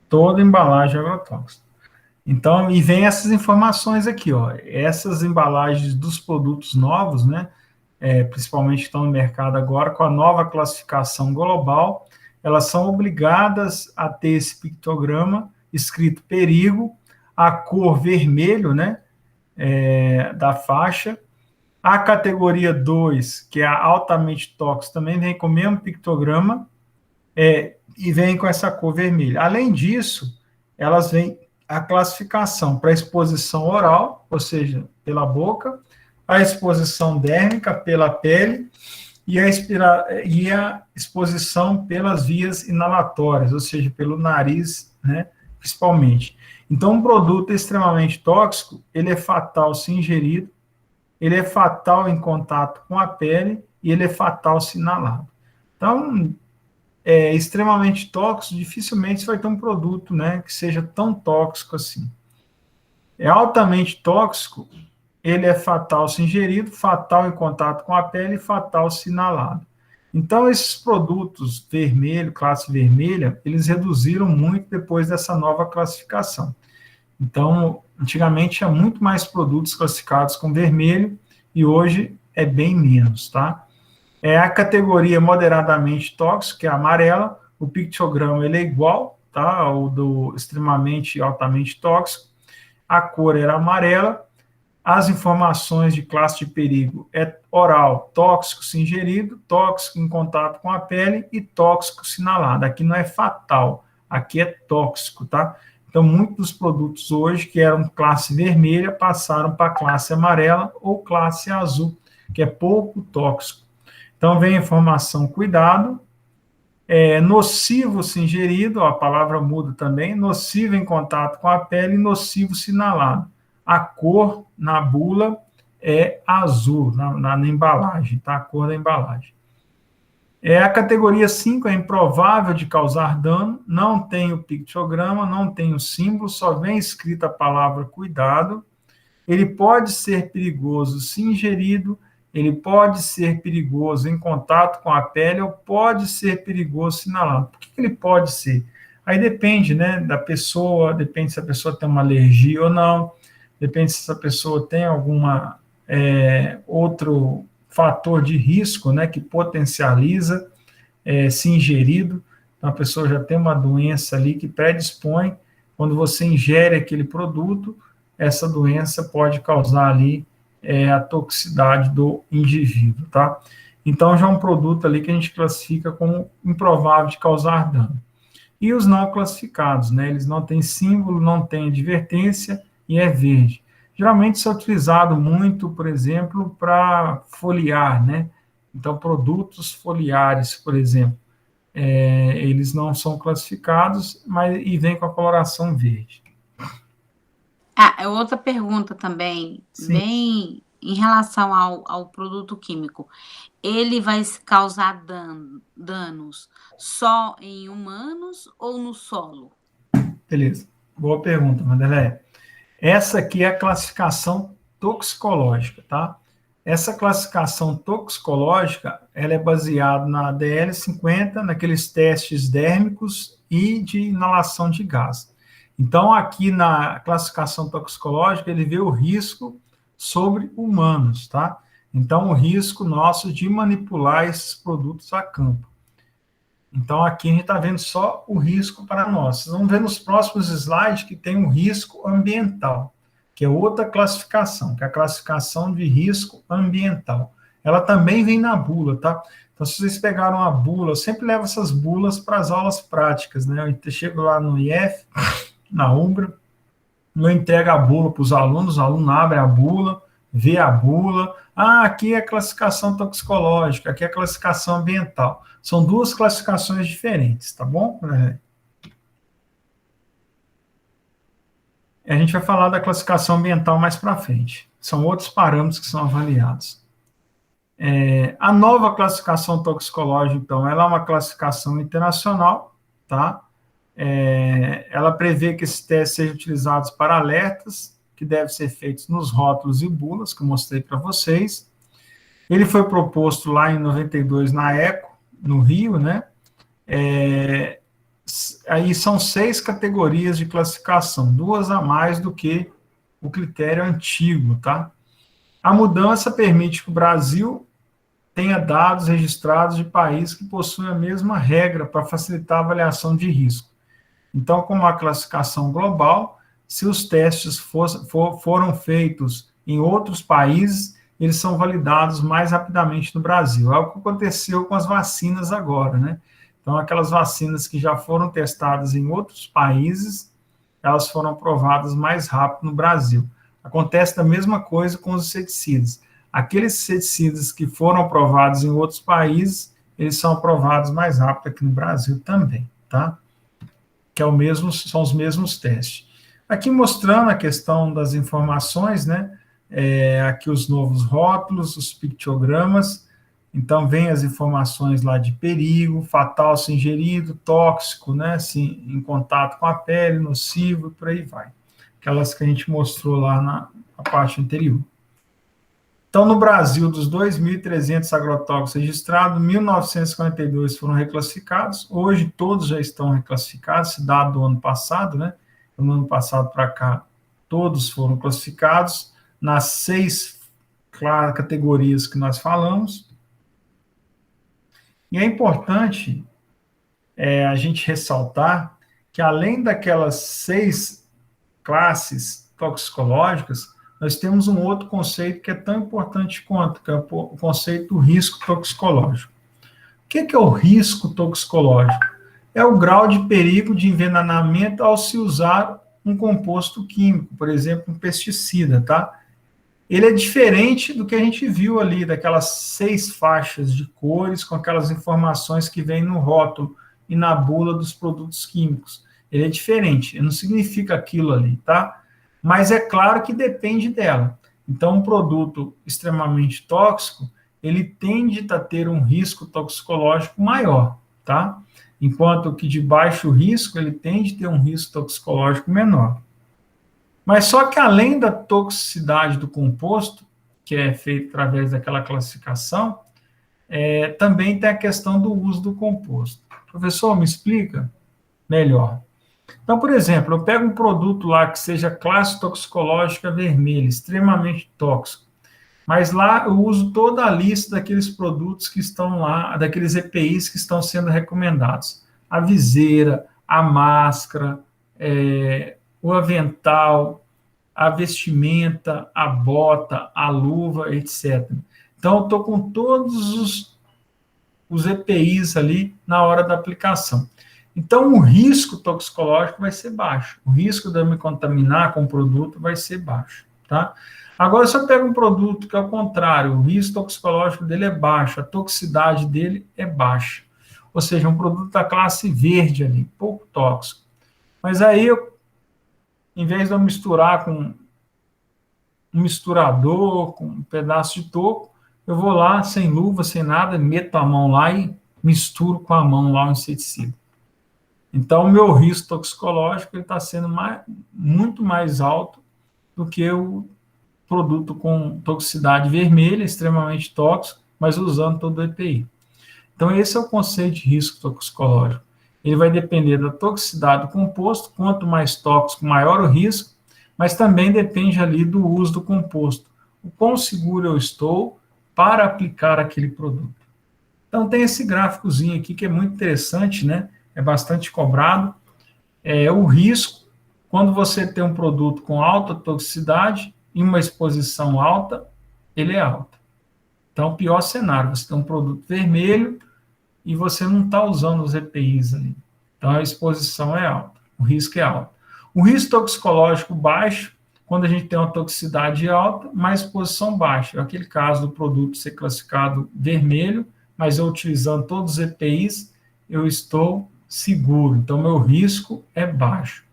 toda embalagem é agrotóxica. Então, e vem essas informações aqui, ó. Essas embalagens dos produtos novos, né? Principalmente que estão no mercado agora, com a nova classificação global, elas são obrigadas a ter esse pictograma escrito perigo, a cor vermelho, né? Da faixa. A categoria 2, que é a altamente tóxica, também vem com o mesmo pictograma, e vem com essa cor vermelha. Além disso, elas vêm a classificação para exposição oral, ou seja, pela boca, a exposição dérmica pela pele e a exposição pelas vias inalatórias, ou seja, pelo nariz, né, principalmente. Então, um produto extremamente tóxico, ele é fatal se ingerido, ele é fatal em contato com a pele e ele é fatal se inalado. Então, extremamente tóxico, dificilmente você vai ter um produto, né, que seja tão tóxico assim. É altamente tóxico, ele é fatal se ingerido, fatal em contato com a pele e fatal se inalado. Então, esses produtos vermelho, classe vermelha, eles reduziram muito depois dessa nova classificação. Então, antigamente tinha muito mais produtos classificados com vermelho e hoje é bem menos, tá? A categoria moderadamente tóxico, que é a amarela, o pictograma ele é igual, tá, ao do extremamente e altamente tóxico, a cor era amarela, as informações de classe de perigo é oral, tóxico se ingerido, tóxico em contato com a pele e tóxico se inalado. Aqui não é fatal, aqui é tóxico, tá? Então, muitos dos produtos hoje que eram classe vermelha passaram para classe amarela ou classe azul, que é pouco tóxico. Então, vem a informação, cuidado, nocivo se ingerido, a palavra muda também, nocivo em contato com a pele e nocivo se inalado. A cor na bula é azul, na embalagem, tá? A cor da embalagem. A categoria 5 é improvável de causar dano, não tem o pictograma, não tem o símbolo, só vem escrita a palavra cuidado. Ele pode ser perigoso se ingerido, ele pode ser perigoso em contato com a pele ou pode ser perigoso se inalado. Por que ele pode ser? Aí depende, né, da pessoa, depende se a pessoa tem uma alergia ou não, depende se essa pessoa tem alguma outro fator de risco, né, que potencializa se ingerido. Então, a pessoa já tem uma doença ali que predispõe, quando você ingere aquele produto, essa doença pode causar ali a toxicidade do indivíduo, tá? Então, já é um produto ali que a gente classifica como improvável de causar dano. E os não classificados, né? Eles não têm símbolo, não têm advertência e é verde. Geralmente, isso é utilizado muito, por exemplo, para foliar, né? Então, produtos foliares, por exemplo, eles não são classificados, e vem com a coloração verde. Outra pergunta também, Sim. bem em relação ao produto químico. Ele vai causar danos só em humanos ou no solo? Beleza. Boa pergunta, Wanderlei. Essa aqui é a classificação toxicológica, tá? Essa classificação toxicológica, ela é baseada na DL50, naqueles testes dérmicos e de inalação de gás. Então, aqui na classificação toxicológica, ele vê o risco sobre humanos, tá? Então, o risco nosso de manipular esses produtos a campo. Então, aqui a gente está vendo só o risco para nós. Vocês vão ver nos próximos slides que tem um risco ambiental, que é outra classificação, que é a classificação de risco ambiental. Ela também vem na bula, tá? Então, se vocês pegaram a bula, eu sempre levo essas bulas para as aulas práticas, né? Eu chego lá no IF, na Umbra, eu entrego a bula para os alunos, o aluno abre a bula, vê a bula, aqui é a classificação toxicológica, aqui é a classificação ambiental. São duas classificações diferentes, tá bom? A gente vai falar da classificação ambiental mais para frente. São outros parâmetros que são avaliados. A nova classificação toxicológica, então, ela é uma classificação internacional, tá? Ela prevê que esses testes sejam utilizados para alertas, que devem ser feitos nos rótulos e bulas, que eu mostrei para vocês. Ele foi proposto lá em 92 na ECO, no Rio, né? Aí são 6 categorias de classificação, 2 a mais do que o critério antigo, tá? A mudança permite que o Brasil tenha dados registrados de países que possuem a mesma regra para facilitar a avaliação de risco. Então, como a classificação global, se os testes foram feitos em outros países, eles são validados mais rapidamente no Brasil. É o que aconteceu com as vacinas agora, né? Então, aquelas vacinas que já foram testadas em outros países, elas foram aprovadas mais rápido no Brasil. Acontece a mesma coisa com os inseticidas. Aqueles inseticidas que foram aprovados em outros países, eles são aprovados mais rápido aqui no Brasil também, tá? Que são os mesmos testes. Aqui mostrando a questão das informações, né? Aqui os novos rótulos, os pictogramas. Então, vem as informações lá de perigo, fatal se ingerido, tóxico, né? Se em contato com a pele, nocivo, por aí vai. Aquelas que a gente mostrou lá na parte anterior. Então, no Brasil, dos 2.300 agrotóxicos registrados, 1.942 foram reclassificados. Hoje, todos já estão reclassificados, esse dado do ano passado, né? Do ano passado para cá, todos foram classificados nas 6 categorias que nós falamos. E é importante a gente ressaltar que, além daquelas 6 classes toxicológicas, nós temos um outro conceito que é tão importante quanto, que é o conceito do risco toxicológico. O que é o risco toxicológico? É o grau de perigo de envenenamento ao se usar um composto químico, por exemplo, um pesticida, tá? Ele é diferente do que a gente viu ali, daquelas 6 faixas de cores com aquelas informações que vem no rótulo e na bula dos produtos químicos. Ele é diferente, não significa aquilo ali, tá? Mas é claro que depende dela. Então, um produto extremamente tóxico, ele tende a ter um risco toxicológico maior, tá? Enquanto que de baixo risco, ele tende a ter um risco toxicológico menor. Mas só que além da toxicidade do composto, que é feito através daquela classificação, também tem a questão do uso do composto. Professor, me explica melhor. Então, por exemplo, eu pego um produto lá que seja classe toxicológica vermelha, extremamente tóxico, mas lá eu uso toda a lista daqueles produtos que estão lá, daqueles EPIs que estão sendo recomendados. A viseira, a máscara, o avental, a vestimenta, a bota, a luva, etc. Então, eu estou com todos os EPIs ali na hora da aplicação. Então, o risco toxicológico vai ser baixo. O risco de eu me contaminar com o produto vai ser baixo, tá? Agora, se eu pego um produto que é o contrário, o risco toxicológico dele é baixo, a toxicidade dele é baixa. Ou seja, um produto da classe verde ali, pouco tóxico. Mas aí, em vez de eu misturar com um misturador, com um pedaço de toco, eu vou lá, sem luva, sem nada, meto a mão lá e misturo com a mão lá o inseticida. Então, o meu risco toxicológico está sendo muito mais alto do que o produto com toxicidade vermelha, extremamente tóxico, mas usando todo o EPI. Então, esse é o conceito de risco toxicológico. Ele vai depender da toxicidade do composto, quanto mais tóxico, maior o risco, mas também depende ali do uso do composto. O quão seguro eu estou para aplicar aquele produto. Então, tem esse gráficozinho aqui que é muito interessante, né? É bastante cobrado. O risco, quando você tem um produto com alta toxicidade e uma exposição alta, ele é alto. Então, pior cenário, você tem um produto vermelho e você não está usando os EPIs ali. Então, a exposição é alta, o risco é alto. O risco toxicológico baixo, quando a gente tem uma toxicidade alta, mas exposição baixa. É aquele caso do produto ser classificado vermelho, mas eu utilizando todos os EPIs, eu estou seguro. Então, meu risco é baixo.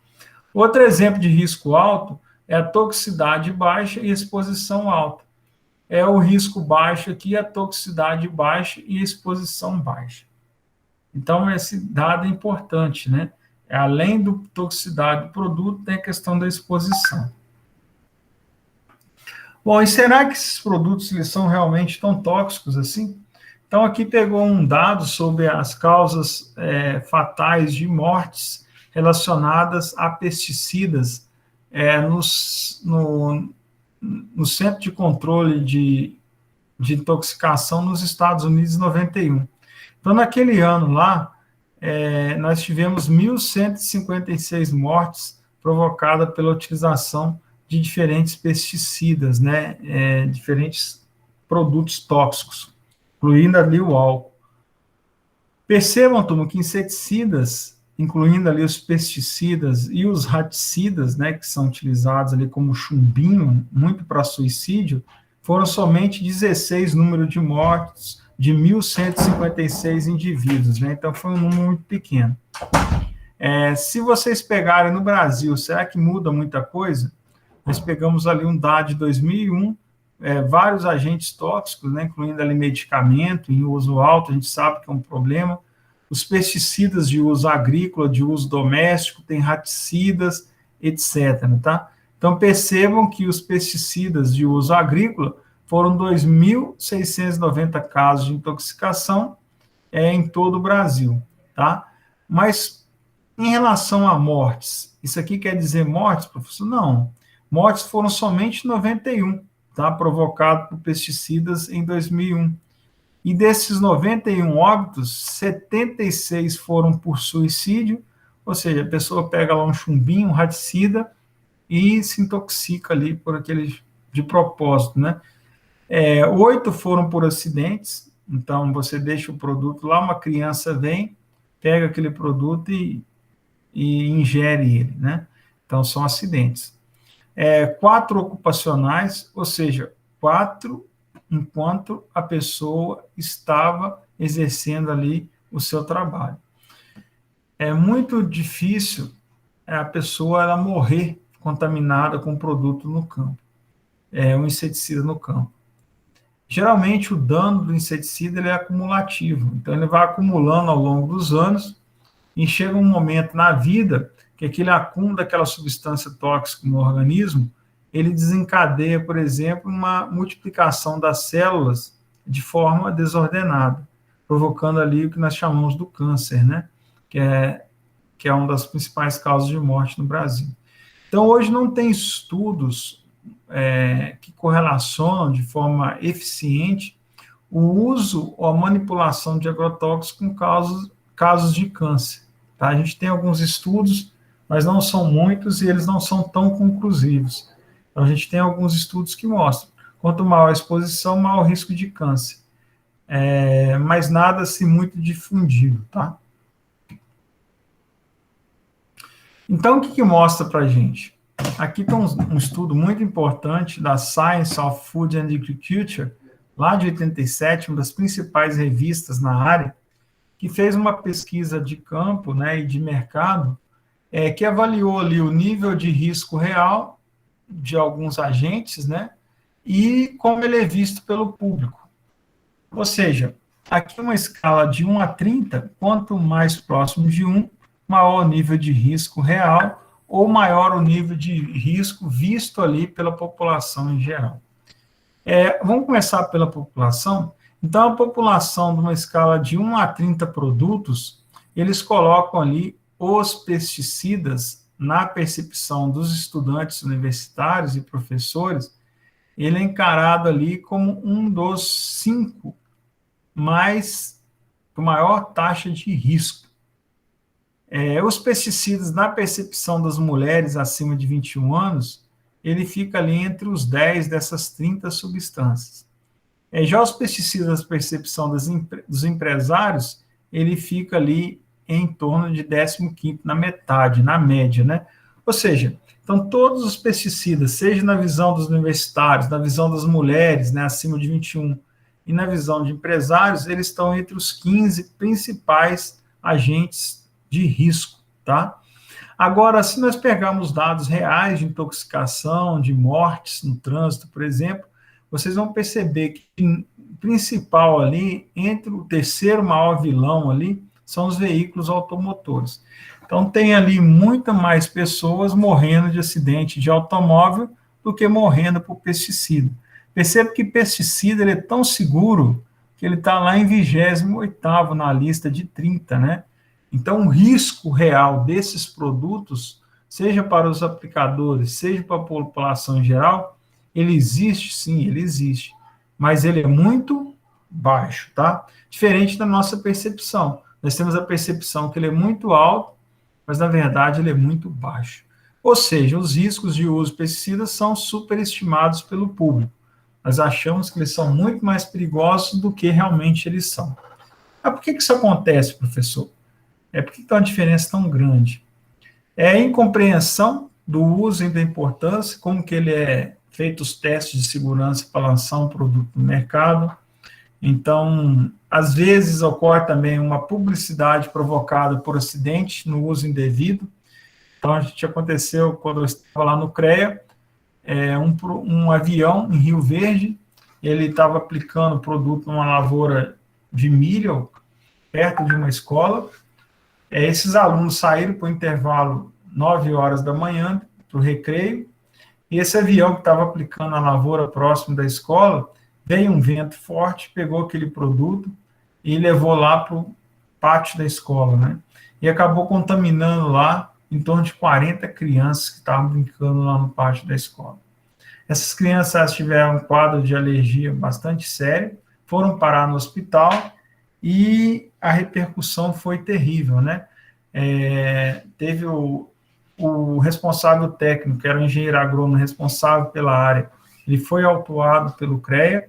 Outro exemplo de risco alto é a toxicidade baixa e exposição alta. É o risco baixo aqui, a toxicidade baixa e a exposição baixa. Então, esse dado é importante, né? Além da toxicidade do produto, tem a questão da exposição. Bom, e será que esses produtos eles são realmente tão tóxicos assim? Então, aqui pegou um dado sobre as causas fatais de mortes relacionadas a pesticidas no Centro de Controle de Intoxicação nos Estados Unidos em 91. Então, naquele ano lá, nós tivemos 1.156 mortes provocadas pela utilização de diferentes pesticidas, né, diferentes produtos tóxicos, incluindo ali o álcool. Percebam, turma, que inseticidas, incluindo ali os pesticidas e os raticidas, né, que são utilizados ali como chumbinho, muito para suicídio, foram somente 16 número de mortes de 1.156 indivíduos, né? Então foi um número muito pequeno. Se vocês pegarem no Brasil, será que muda muita coisa? Nós pegamos ali um dado de 2001, vários agentes tóxicos, né, incluindo ali medicamento em uso alto, a gente sabe que é um problema. Os pesticidas de uso agrícola, de uso doméstico, tem raticidas, etc. Tá? Então, percebam que os pesticidas de uso agrícola foram 2.690 casos de intoxicação em todo o Brasil. Tá? Mas, em relação a mortes, isso aqui quer dizer mortes, professor? Não. Mortes foram somente 91, tá? Provocado por pesticidas em 2001. E desses 91 óbitos, 76 foram por suicídio, ou seja, a pessoa pega lá um chumbinho, um raticida, e se intoxica ali por aquele de propósito, né? 8 foram por acidentes, então você deixa o produto lá, uma criança vem, pega aquele produto e ingere ele, né? Então, são acidentes. 4 ocupacionais, ou seja, 4 enquanto a pessoa estava exercendo ali o seu trabalho. É muito difícil a pessoa ela morrer contaminada com produto no campo, um inseticida no campo. Geralmente, o dano do inseticida ele é acumulativo, então ele vai acumulando ao longo dos anos e chega um momento na vida que aquele acúmulo daquela substância tóxica no organismo, ele desencadeia, por exemplo, uma multiplicação das células de forma desordenada, provocando ali o que nós chamamos do câncer, né? Que é uma das principais causas de morte no Brasil. Então, hoje não tem estudos que correlacionam de forma eficiente o uso ou a manipulação de agrotóxicos com casos de câncer. Tá? A gente tem alguns estudos, mas não são muitos e eles não são tão conclusivos. Então, a gente tem alguns estudos que mostram quanto maior a exposição, maior o risco de câncer. Mas nada assim muito difundido, tá? Então, o que mostra para a gente? Aqui tem um estudo muito importante da Science of Food and Agriculture, lá de 87, uma das principais revistas na área, que fez uma pesquisa de campo, né, e de mercado, que avaliou ali o nível de risco real de alguns agentes, né, e como ele é visto pelo público. Ou seja, aqui uma escala de 1 a 30, quanto mais próximo de 1, maior o nível de risco real, ou maior o nível de risco visto ali pela população em geral. Vamos começar pela população. Então, a população, de uma escala de 1 a 30 produtos, eles colocam ali os pesticidas, na percepção dos estudantes universitários e professores, ele é encarado ali como um dos 5 com maior taxa de risco. Os pesticidas, na percepção das mulheres acima de 21 anos, ele fica ali entre os 10 dessas 30 substâncias. Já os pesticidas, na percepção dos empresários, ele fica ali em torno de 15º, na metade, na média, né? Ou seja, então todos os pesticidas, seja na visão dos universitários, na visão das mulheres, né, acima de 21, e na visão de empresários, eles estão entre os 15 principais agentes de risco, tá? Agora, se nós pegarmos dados reais de intoxicação, de mortes no trânsito, por exemplo, vocês vão perceber que o principal ali, entre o terceiro maior vilão ali, são os veículos automotores. Então, tem ali muito mais pessoas morrendo de acidente de automóvel do que morrendo por pesticida. Perceba que pesticida ele é tão seguro que ele está lá em 28º na lista de 30, né? Então, o risco real desses produtos, seja para os aplicadores, seja para a população em geral, ele existe, sim, ele existe, mas ele é muito baixo, tá? Diferente da nossa percepção. Nós temos a percepção que ele é muito alto, mas, na verdade, ele é muito baixo. Ou seja, os riscos de uso de pesticidas são superestimados pelo público. Nós achamos que eles são muito mais perigosos do que realmente eles são. Mas por que isso acontece, professor? Por que tem uma diferença tão grande? É a incompreensão do uso e da importância, como que ele é feito os testes de segurança para lançar um produto no mercado. Então, às vezes ocorre também uma publicidade provocada por acidente no uso indevido. Então, a gente aconteceu quando eu estava lá no CREA, um avião em Rio Verde, ele estava aplicando o produto numa lavoura de milho, perto de uma escola. Esses alunos saíram para o intervalo 9 horas da manhã, para o recreio, e esse avião que estava aplicando na lavoura próximo da escola, veio um vento forte, pegou aquele produto e levou lá para o pátio da escola, né? E acabou contaminando lá em torno de 40 crianças que estavam brincando lá no pátio da escola. Essas crianças tiveram um quadro de alergia bastante sério, foram parar no hospital e a repercussão foi terrível, né? Teve o responsável técnico, que era o engenheiro agrônomo responsável pela área, ele foi autuado pelo CREA,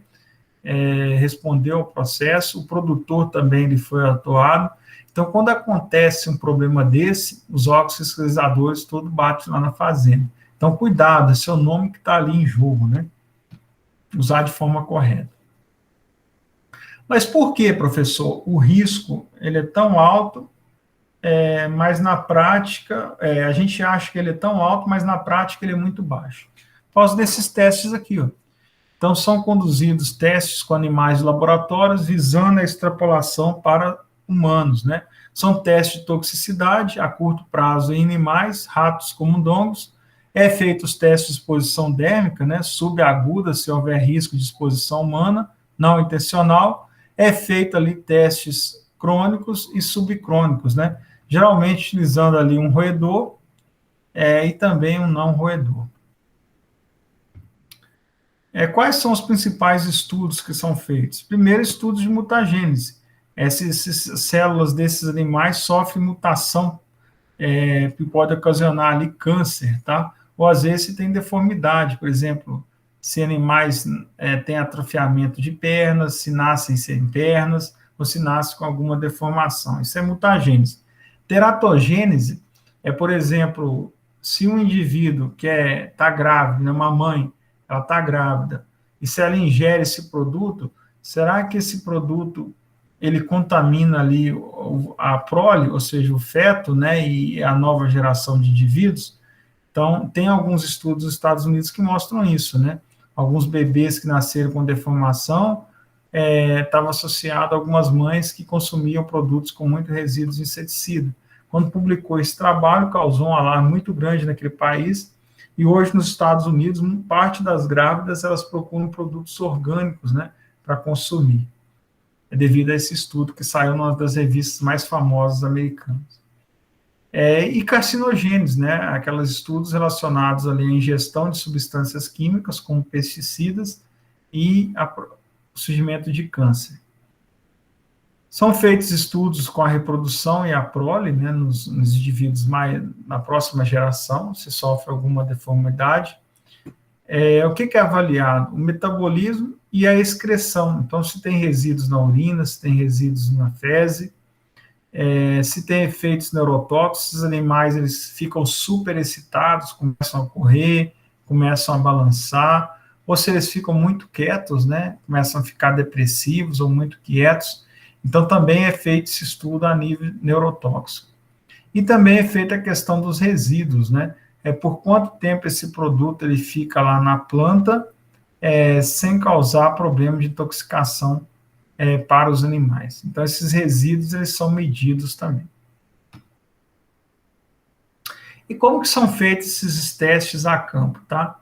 respondeu ao processo, o produtor também ele foi autuado, Então, quando acontece um problema desse, os órgãos fiscalizadores todos batem lá na fazenda. Então, cuidado, é seu nome que está ali em jogo, né? Usar de forma correta. Mas por que, professor, o risco ele é tão alto, mas na prática, a gente acha que ele é tão alto, mas na prática ele é muito baixo? Por causa desses testes aqui, ó. Então, são conduzidos testes com animais de laboratórios visando a extrapolação para humanos, né? São testes de toxicidade a curto prazo em animais, ratos camundongos. É feito os testes de exposição dérmica, né? Subaguda, se houver risco de exposição humana, não intencional. É feito ali testes crônicos e subcrônicos, né? Geralmente utilizando ali um roedor e também um não roedor. Quais são os principais estudos que são feitos? Primeiro, estudos de mutagênese. Essas células desses animais sofrem mutação que pode ocasionar ali câncer, tá? Ou às vezes se tem deformidade, por exemplo, se animais têm atrofiamento de pernas, se nascem sem pernas, ou se nascem com alguma deformação. Isso é mutagênese. Teratogênese por exemplo, se um indivíduo que está grávido, né, uma mãe, ela está grávida, e se ela ingere esse produto, será que esse produto ele contamina ali a prole, ou seja, o feto, né, e a nova geração de indivíduos? Então, tem alguns estudos dos Estados Unidos que mostram isso, né? Alguns bebês que nasceram com deformação estavam associados a algumas mães que consumiam produtos com muito resíduos de inseticida. Quando publicou esse trabalho, causou um alarme muito grande naquele país, e hoje nos Estados Unidos, parte das grávidas, elas procuram produtos orgânicos, né, para consumir. Devido a esse estudo que saiu numa das revistas mais famosas americanas. E carcinogênios, né, aqueles estudos relacionados ali à ingestão de substâncias químicas, como pesticidas, e o surgimento de câncer. São feitos estudos com a reprodução e a prole, né, nos indivíduos na próxima geração, se sofre alguma deformidade. O que é avaliado? O metabolismo e a excreção. Então, se tem resíduos na urina, se tem resíduos na fezes, se tem efeitos neurotóxicos, os animais eles ficam super excitados, começam a correr, começam a balançar, ou se eles ficam muito quietos, né, começam a ficar depressivos ou muito quietos. Então, também é feito esse estudo a nível neurotóxico. E também é feita a questão dos resíduos, né? Por quanto tempo esse produto ele fica lá na planta sem causar problema de intoxicação para os animais. Então, esses resíduos eles são medidos também. E como que são feitos esses testes a campo, tá?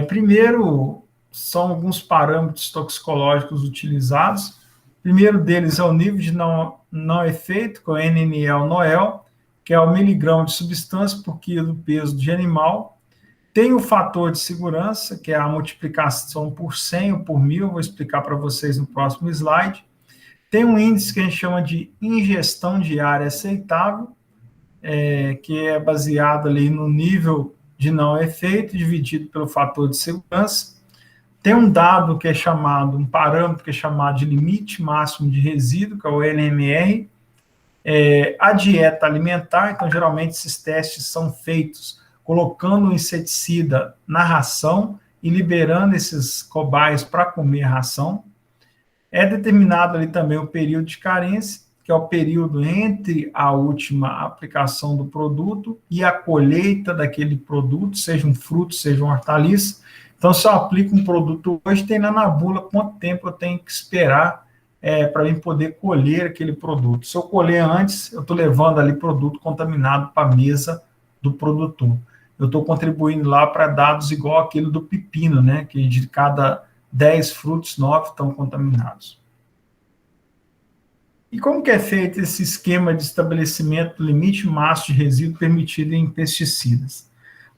Primeiro, são alguns parâmetros toxicológicos utilizados. O primeiro deles é o nível de não efeito, que é o NNL-NOEL, que é o miligrama de substância por quilo peso de animal. Tem o fator de segurança, que é a multiplicação por 100 ou por 1000, vou explicar para vocês no próximo slide. Tem um índice que a gente chama de ingestão diária aceitável, que é baseado ali no nível de não efeito, dividido pelo fator de segurança. Tem um dado que é chamado, um parâmetro que é chamado de limite máximo de resíduo, que é o LMR. A dieta alimentar, então, geralmente, esses testes são feitos colocando o inseticida na ração e liberando esses cobaias para comer a ração. É determinado ali também o período de carência, que é o período entre a última aplicação do produto e a colheita daquele produto, seja um fruto, seja uma hortaliça. Então, se eu aplico um produto hoje, tem lá na bula quanto tempo eu tenho que esperar para eu poder colher aquele produto. Se eu colher antes, eu estou levando ali produto contaminado para a mesa do produtor. Eu estou contribuindo lá para dados igual aquele do pepino, né, que de cada 10 frutos, 9 estão contaminados. E como que é feito esse esquema de estabelecimento do limite máximo de resíduo permitido em pesticidas?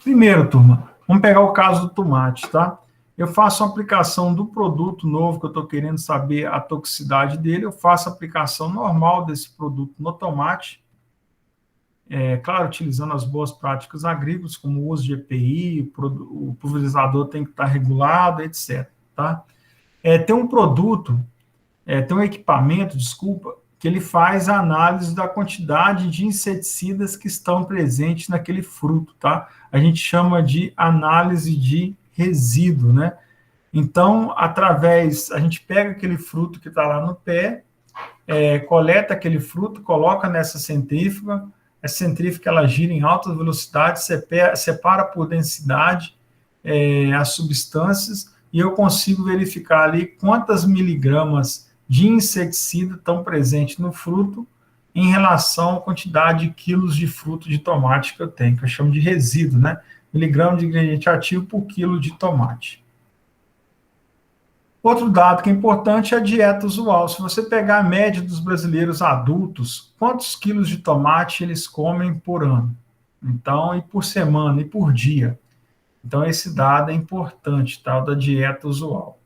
Primeiro, turma, vamos pegar o caso do tomate, tá? Eu faço a aplicação do produto novo que eu estou querendo saber a toxicidade dele, eu faço a aplicação normal desse produto no tomate, claro, utilizando as boas práticas agrícolas, como o uso de EPI, o pulverizador tem que estar regulado, etc. Tá? Tem um produto, tem um equipamento, desculpa, que ele faz a análise da quantidade de inseticidas que estão presentes naquele fruto, tá? A gente chama de análise de resíduo, né? Então, a gente pega aquele fruto que está lá no pé, coleta aquele fruto, coloca nessa centrífuga, essa centrífuga ela gira em altas velocidades, separa por densidade as substâncias, e eu consigo verificar ali quantas miligramas de inseticida estão presentes no fruto em relação à quantidade de quilos de fruto de tomate que eu tenho, que eu chamo de resíduo, né? Miligrama de ingrediente ativo por quilo de tomate. Outro dado que é importante é a dieta usual. Se você pegar a média dos brasileiros adultos, quantos quilos de tomate eles comem por ano? Então, e por semana, e por dia. Então, esse dado é importante, tal, da dieta usual.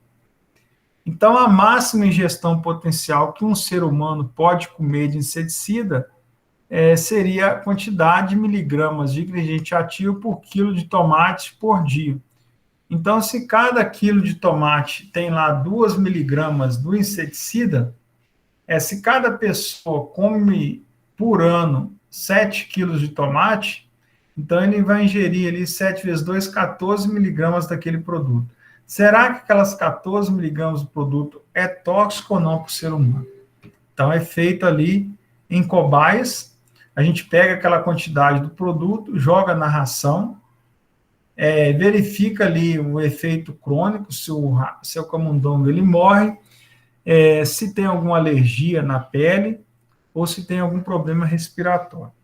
Então, a máxima ingestão potencial que um ser humano pode comer de inseticida seria a quantidade de miligramas de ingrediente ativo por quilo de tomate por dia. Então, se cada quilo de tomate tem lá 2 miligramas do inseticida, se cada pessoa come por ano 7 quilos de tomate, então ele vai ingerir ali 7 vezes 2, 14 miligramas daquele produto. Será que aquelas 14 miligramas do produto é tóxico ou não para o ser humano? Então, é feito ali em cobaias, a gente pega aquela quantidade do produto, joga na ração, verifica ali o efeito crônico, se o camundongo ele morre, se tem alguma alergia na pele ou se tem algum problema respiratório.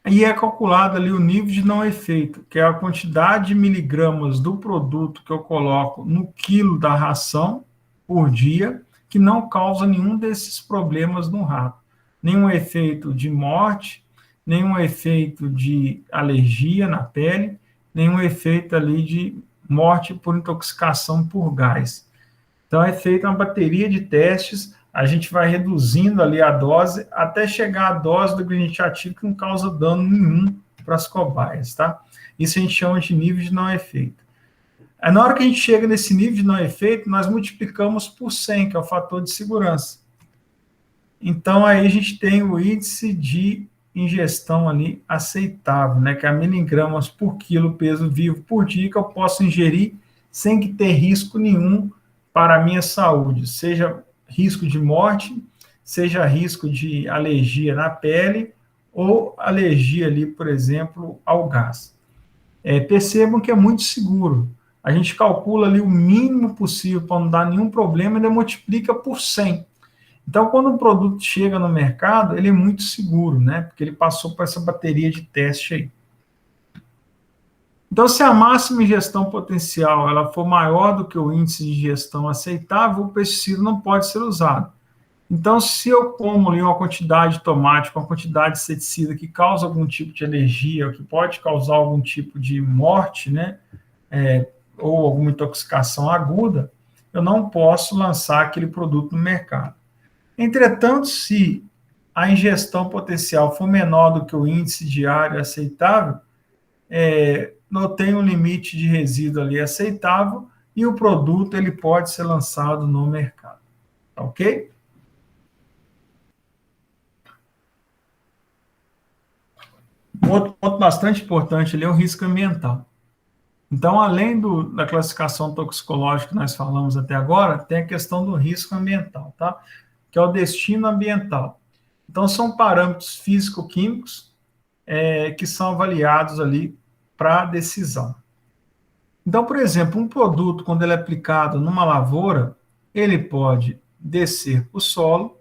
E é calculado ali o nível de não efeito, que é a quantidade de miligramas do produto que eu coloco no quilo da ração por dia, que não causa nenhum desses problemas no rato. Nenhum efeito de morte, nenhum efeito de alergia na pele, nenhum efeito ali de morte por intoxicação por gás. Então, é feita uma bateria de testes, a gente vai reduzindo ali a dose até chegar à dose do ingrediente ativo que não causa dano nenhum para as cobaias, tá? Isso a gente chama de nível de não efeito. Na hora que a gente chega nesse nível de não efeito, nós multiplicamos por 100, que é o fator de segurança. Então, aí a gente tem o índice de ingestão ali aceitável, né? Que é miligramas por quilo peso vivo por dia que eu posso ingerir sem que ter risco nenhum para a minha saúde, seja risco de morte, seja risco de alergia na pele ou alergia ali, por exemplo, ao gás. Percebam que é muito seguro. A gente calcula ali o mínimo possível para não dar nenhum problema e ainda multiplica por 100. Então, quando um produto chega no mercado, ele é muito seguro, né? Porque ele passou por essa bateria de teste aí. Então, se a máxima ingestão potencial ela for maior do que o índice de ingestão aceitável, o pesticida não pode ser usado. Então, se eu como ali uma quantidade de tomate, uma quantidade de inseticida que causa algum tipo de alergia, que pode causar algum tipo de morte, né, ou alguma intoxicação aguda, eu não posso lançar aquele produto no mercado. Entretanto, se a ingestão potencial for menor do que o índice diário aceitável, não tem um limite de resíduo ali aceitável e o produto ele pode ser lançado no mercado. Tá ok? Um outro ponto bastante importante ali é o risco ambiental. Então, além da classificação toxicológica que nós falamos até agora, tem a questão do risco ambiental, tá? Que é o destino ambiental. Então, são parâmetros físico-químicos que são avaliados ali para a decisão. Então, por exemplo, um produto, quando ele é aplicado numa lavoura, ele pode descer para o solo,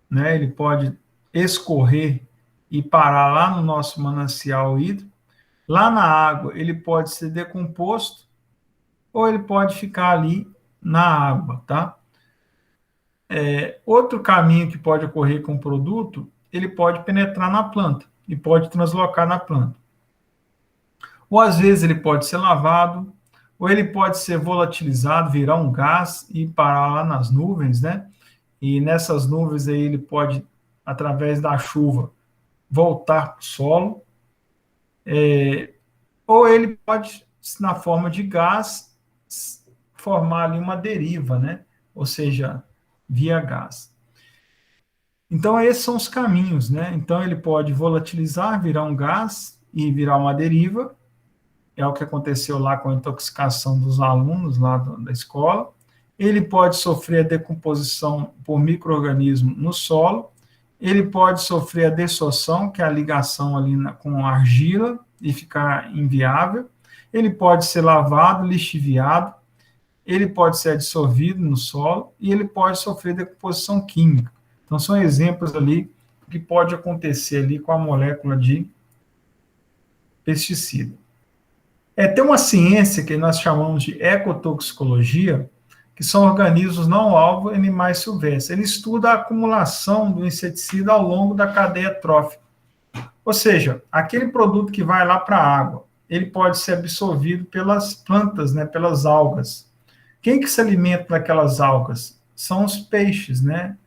né? Ele pode escorrer e parar lá no nosso manancial hídrico. Lá na água, ele pode ser decomposto ou ele pode ficar ali na água, tá? Outro caminho que pode ocorrer com o produto, ele pode penetrar na planta e pode translocar na planta. Ou às vezes ele pode ser lavado, ou ele pode ser volatilizado, virar um gás e parar lá nas nuvens, né? E nessas nuvens aí ele pode, através da chuva, voltar para o solo. Ou ele pode, na forma de gás, formar ali uma deriva, né? Ou seja, via gás. Então, esses são os caminhos, né? Então, ele pode volatilizar, virar um gás e virar uma deriva. É o que aconteceu lá com a intoxicação dos alunos lá da escola. Ele pode sofrer a decomposição por micro-organismo no solo. Ele pode sofrer a dessoção, que é a ligação ali com a argila, e ficar inviável. Ele pode ser lavado, lixiviado. Ele pode ser dissolvido no solo. E ele pode sofrer decomposição química. Então, são exemplos ali que pode acontecer ali com a molécula de pesticida. Tem uma ciência que nós chamamos de ecotoxicologia, que são organismos não alvo e animais silvestres. Ele estuda a acumulação do inseticida ao longo da cadeia trófica. Ou seja, aquele produto que vai lá para a água, ele pode ser absorvido pelas plantas, né, pelas algas. Quem que se alimenta daquelas algas? São os peixes, né?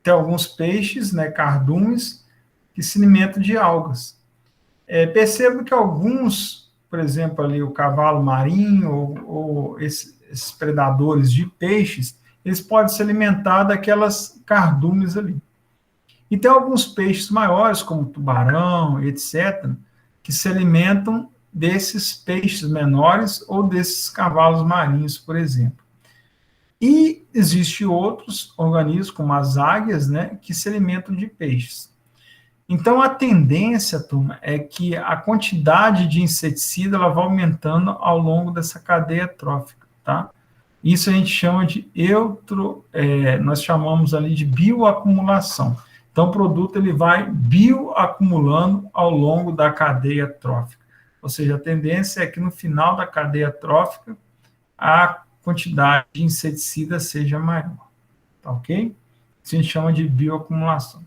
Tem alguns peixes, né, cardumes, que se alimentam de algas. Percebo que alguns, por exemplo, ali o cavalo marinho ou esses predadores de peixes, eles podem se alimentar daquelas cardumes ali. E tem alguns peixes maiores, como tubarão, etc., que se alimentam desses peixes menores ou desses cavalos marinhos, por exemplo. E existem outros organismos, como as águias, né, que se alimentam de peixes. Então, a tendência, turma, é que a quantidade de inseticida ela vai aumentando ao longo dessa cadeia trófica, tá? Isso a gente chama de nós chamamos ali de bioacumulação. Então, o produto ele vai bioacumulando ao longo da cadeia trófica. Ou seja, a tendência é que no final da cadeia trófica, a quantidade de inseticida seja maior, tá ok? Isso a gente chama de bioacumulação.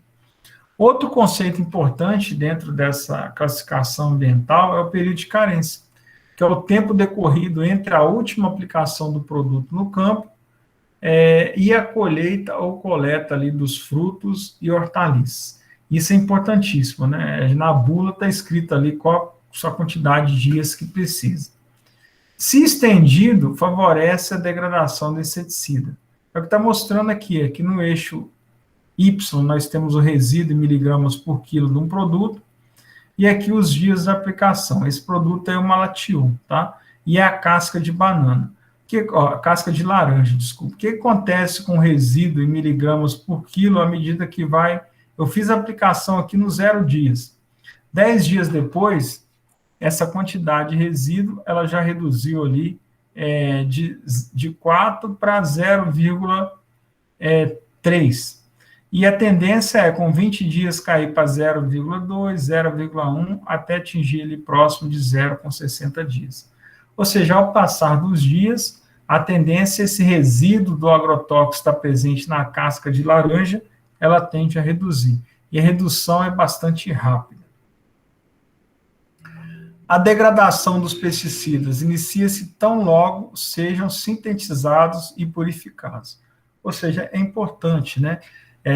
Outro conceito importante dentro dessa classificação ambiental é o período de carência, que é o tempo decorrido entre a última aplicação do produto no campo e a colheita ou coleta ali dos frutos e hortaliças. Isso é importantíssimo, né? Na bula está escrito ali qual a sua quantidade de dias que precisa. Se estendido, favorece a degradação do inseticida. É o que está mostrando aqui no eixo Y, nós temos o resíduo em miligramas por quilo de um produto, e aqui os dias de aplicação. Esse produto é o malatium, tá? E é a casca de banana. A casca de laranja, desculpa. O que acontece com o resíduo em miligramas por quilo à medida que eu fiz a aplicação aqui nos 0 dias. 10 dias depois, essa quantidade de resíduo, ela já reduziu ali de 4 para 0,3. E a tendência é, com 20 dias, cair para 0,2, 0,1, até atingir ali próximo de 0 com 60 dias. Ou seja, ao passar dos dias, a tendência é esse resíduo do agrotóxico está presente na casca de laranja, ela tende a reduzir. E a redução é bastante rápida. A degradação dos pesticidas inicia-se tão logo sejam sintetizados e purificados. Ou seja, é importante, né?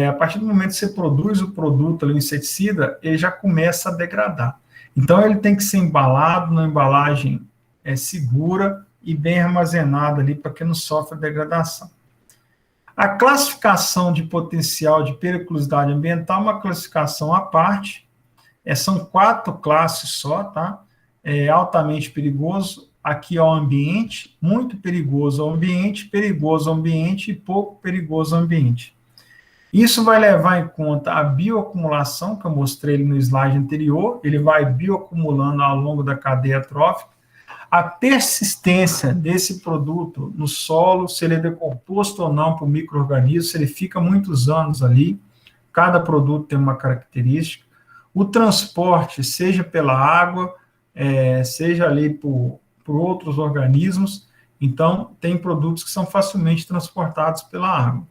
A partir do momento que você produz o produto, o inseticida, ele já começa a degradar. Então, ele tem que ser embalado na embalagem segura e bem armazenada ali, para que não sofra degradação. A classificação de potencial de periculosidade ambiental é uma classificação à parte. São 4 classes só, tá? Altamente perigoso, aqui é o ambiente, muito perigoso ao ambiente e pouco perigoso ao ambiente. Isso vai levar em conta a bioacumulação, que eu mostrei no slide anterior, ele vai bioacumulando ao longo da cadeia trófica, a persistência desse produto no solo, se ele é decomposto ou não por micro-organismos, se ele fica muitos anos ali, cada produto tem uma característica, o transporte, seja pela água, seja ali por outros organismos, então tem produtos que são facilmente transportados pela água.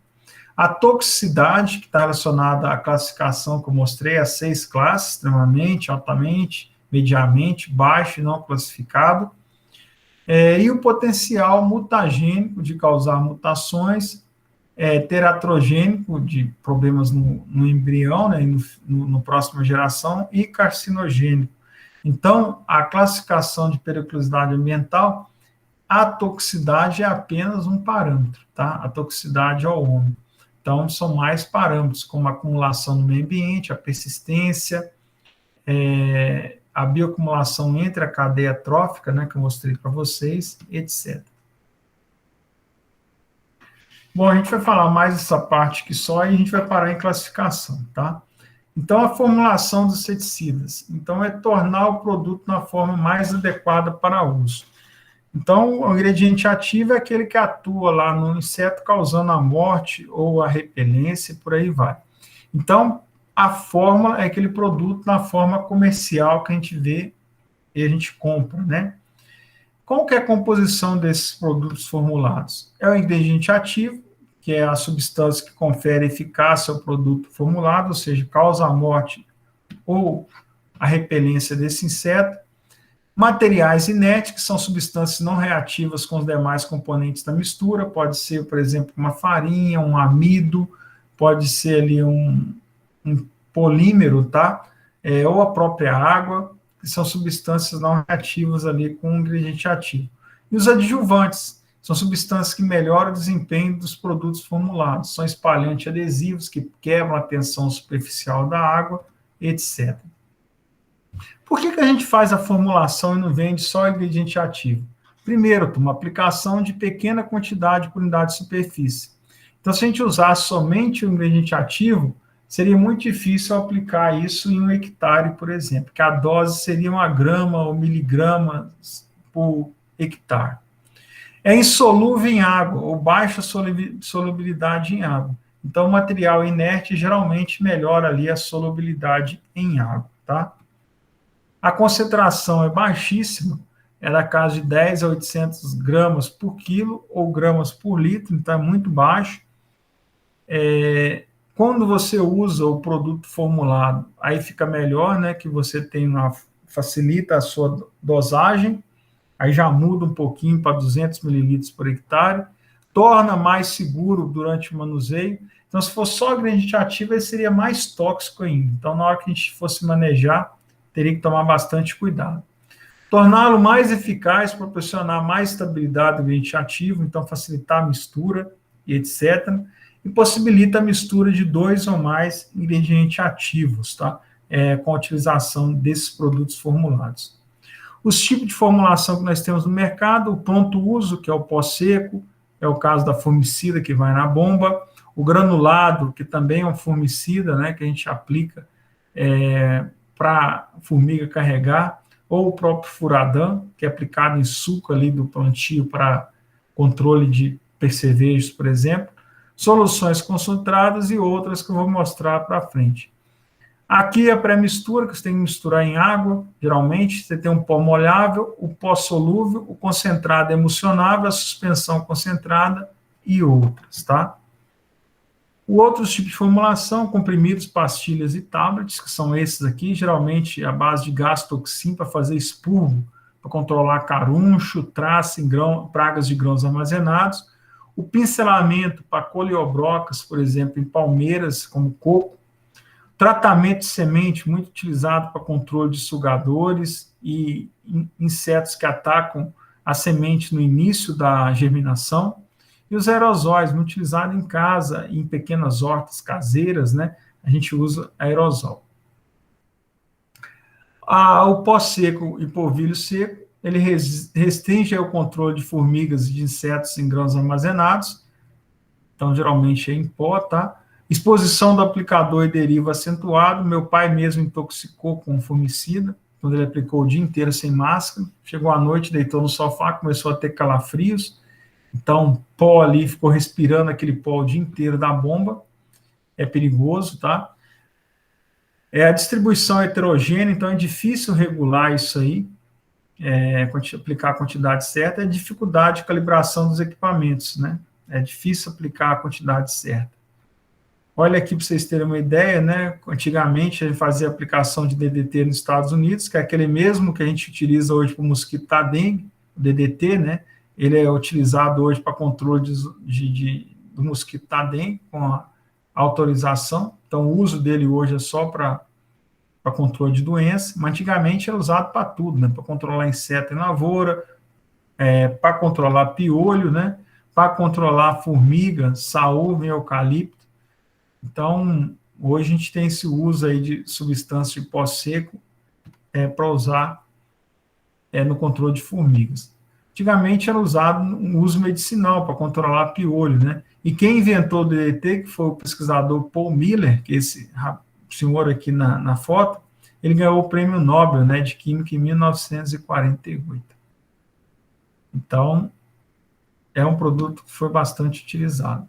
A toxicidade, que está relacionada à classificação que eu mostrei, as 6 classes, extremamente, altamente, mediamente, baixo e não classificado, e o potencial mutagênico de causar mutações, teratrogênico, de problemas no embrião, né, no próxima geração, e carcinogênico. Então, a classificação de periculosidade ambiental a toxicidade é apenas um parâmetro, tá? A toxicidade ao homem. Então, são mais parâmetros, como a acumulação no meio ambiente, a persistência, a bioacumulação entre a cadeia trófica, né, que eu mostrei para vocês, etc. Bom, a gente vai falar mais dessa parte aqui só e a gente vai parar em classificação, tá? Então, a formulação dos inseticidas. Então, é tornar o produto na forma mais adequada para uso. Então, o ingrediente ativo é aquele que atua lá no inseto, causando a morte ou a repelência, por aí vai. Então, a fórmula é aquele produto na forma comercial que a gente vê e a gente compra, né? Qual que é a composição desses produtos formulados? É o ingrediente ativo, que é a substância que confere eficácia ao produto formulado, ou seja, causa a morte ou a repelência desse inseto. Materiais inertes, que são substâncias não reativas com os demais componentes da mistura, pode ser, por exemplo, uma farinha, um amido, pode ser ali um polímero, tá? Ou a própria água, que são substâncias não reativas ali com o ingrediente ativo. E os adjuvantes, são substâncias que melhoram o desempenho dos produtos formulados, são espalhantes adesivos que quebram a tensão superficial da água, etc. Por que a gente faz a formulação e não vende só o ingrediente ativo? Primeiro, uma aplicação de pequena quantidade por unidade de superfície. Então, se a gente usasse somente o ingrediente ativo, seria muito difícil aplicar isso em 1 hectare, por exemplo, que a dose seria 1 grama ou miligramas por hectare. É insolúvel em água, ou baixa solubilidade em água. Então, o material inerte geralmente melhora ali a solubilidade em água, tá? A concentração é baixíssima, é da casa de 10 a 800 gramas por quilo ou gramas por litro, então é muito baixo. Quando você usa o produto formulado, aí fica melhor, né, que você facilita a sua dosagem, aí já muda um pouquinho para 200 mililitros por hectare, torna mais seguro durante o manuseio. Então, se for só ingrediente ativo, ele seria mais tóxico ainda. Então, na hora que a gente fosse manejar, teria que tomar bastante cuidado. Torná-lo mais eficaz, proporcionar mais estabilidade do ingrediente ativo, então facilitar a mistura e etc. E possibilita a mistura de 2 ou mais ingredientes ativos, tá? Com a utilização desses produtos formulados. Os tipos de formulação que nós temos no mercado, o pronto uso, que é o pó seco, é o caso da formicida que vai na bomba, o granulado, que também é um formicida, né, que a gente aplica para a formiga carregar, ou o próprio furadão, que é aplicado em suco ali do plantio para controle de percevejos, por exemplo, soluções concentradas e outras que eu vou mostrar para frente. Aqui a pré-mistura, que você tem que misturar em água, geralmente, você tem um pó molhável, o pó solúvel, o concentrado emulsionável, a suspensão concentrada e outras, tá? O outro tipo de formulação, comprimidos, pastilhas e tablets, que são esses aqui, geralmente à base de gás toxina para fazer expurgo, para controlar caruncho, traça em pragas de grãos armazenados. O pincelamento para coleobrocas, por exemplo, em palmeiras, como coco. Tratamento de semente, muito utilizado para controle de sugadores e insetos que atacam a semente no início da germinação. E os aerosóis, muito utilizado em casa, em pequenas hortas caseiras, né? A gente usa aerosol. O pó seco e polvilho seco, ele restringe o controle de formigas e de insetos em grãos armazenados. Então, geralmente é em pó, tá? Exposição do aplicador e deriva acentuado. Meu pai mesmo intoxicou com formicida, quando ele aplicou o dia inteiro sem máscara. Chegou à noite, deitou no sofá, começou a ter calafrios. Então, pó ali, ficou respirando aquele pó o dia inteiro da bomba. É perigoso, tá? A distribuição heterogênea, então é difícil regular isso aí, aplicar a quantidade certa. É dificuldade de calibração dos equipamentos, né? É difícil aplicar a quantidade certa. Olha aqui para vocês terem uma ideia, né? Antigamente a gente fazia aplicação de DDT nos Estados Unidos, que é aquele mesmo que a gente utiliza hoje para o mosquito da dengue, o DDT, né? Ele é utilizado hoje para controle do mosquito da dengue, com a autorização. Então, o uso dele hoje é só para controle de doença, mas antigamente era usado para tudo, né? Para controlar inseto em lavoura, para controlar piolho, né? Para controlar formiga, saúva e eucalipto. Então, hoje a gente tem esse uso aí de substância de pó seco para usar no controle de formigas. Antigamente era usado um uso medicinal para controlar piolho, né? E quem inventou o DDT, que foi o pesquisador Paul Miller, que é esse senhor aqui na foto, ele ganhou o prêmio Nobel, né, de Química em 1948. Então, é um produto que foi bastante utilizado.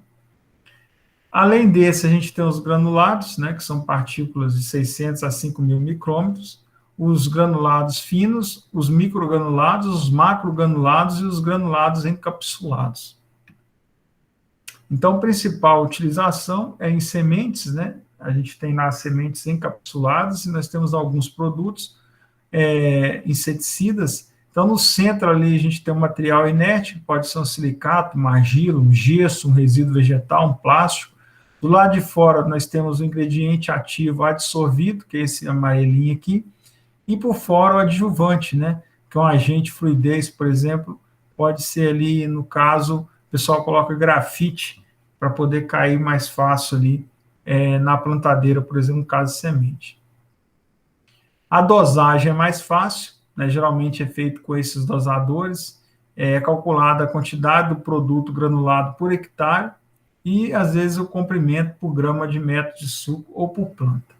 Além desse, a gente tem os granulados, né, que são partículas de 600 a 5.000 micrômetros, os granulados finos, os microgranulados, os macrogranulados e os granulados encapsulados. Então, a principal utilização é em sementes, né? A gente tem lá sementes encapsuladas e nós temos alguns produtos inseticidas. Então, no centro ali a gente tem um material inerte, pode ser um silicato, uma argila, um gesso, um resíduo vegetal, um plástico. Do lado de fora nós temos o ingrediente ativo adsorvido, que é esse amarelinho aqui, e por fora o adjuvante, né? Que é um agente fluidez, por exemplo, pode ser ali, no caso, o pessoal coloca grafite para poder cair mais fácil ali na plantadeira, por exemplo, no caso de semente. A dosagem é mais fácil, né? Geralmente é feito com esses dosadores, é calculada a quantidade do produto granulado por hectare e, às vezes, o comprimento por grama de metro de suco ou por planta.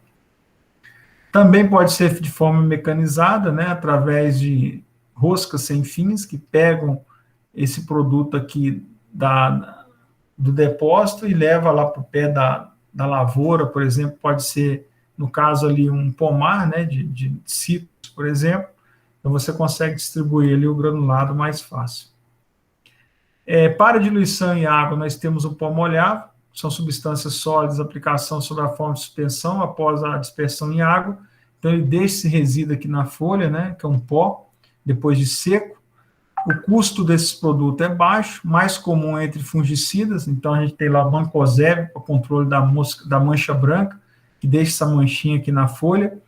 Também pode ser de forma mecanizada, né, através de roscas sem fins, que pegam esse produto aqui do depósito e leva lá para o pé da lavoura, por exemplo, pode ser, no caso ali, um pomar, né, de citros, por exemplo, então você consegue distribuir ali o granulado mais fácil. Para diluição em água, nós temos o pó molhável, são substâncias sólidas, aplicação sobre a forma de suspensão após a dispersão em água, então ele deixa esse resíduo aqui na folha, né, que é um pó, depois de seco. O custo desses produtos é baixo, mais comum entre fungicidas, então a gente tem lá Mancozeb para controle da mancha branca, que deixa essa manchinha aqui na folha,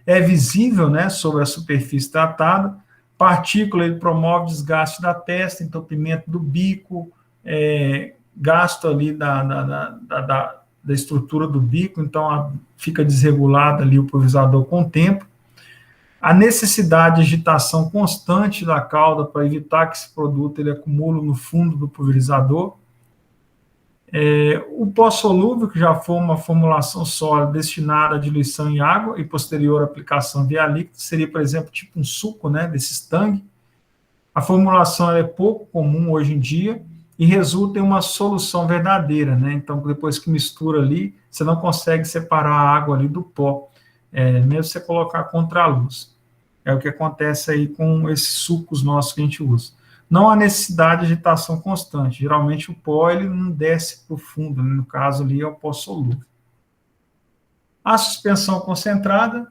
é visível, né, sobre a superfície tratada, partícula, ele promove desgaste da testa, entupimento do bico, gasto ali da estrutura do bico, então fica desregulado ali o pulverizador com o tempo. A necessidade de agitação constante da cauda para evitar que esse produto ele acumule no fundo do pulverizador. O pó solúvel, que já foi uma formulação sólida destinada à diluição em água e posterior aplicação via líquido, seria, por exemplo, tipo um suco, né, desses tangue. A formulação é pouco comum hoje em dia e resulta em uma solução verdadeira, né? Então, depois que mistura ali, você não consegue separar a água ali do pó, mesmo você colocar contra a luz. É o que acontece aí com esses sucos nossos que a gente usa. Não há necessidade de agitação constante. Geralmente o pó ele não desce para o fundo, né? No caso ali é o pó solúvel. A suspensão concentrada,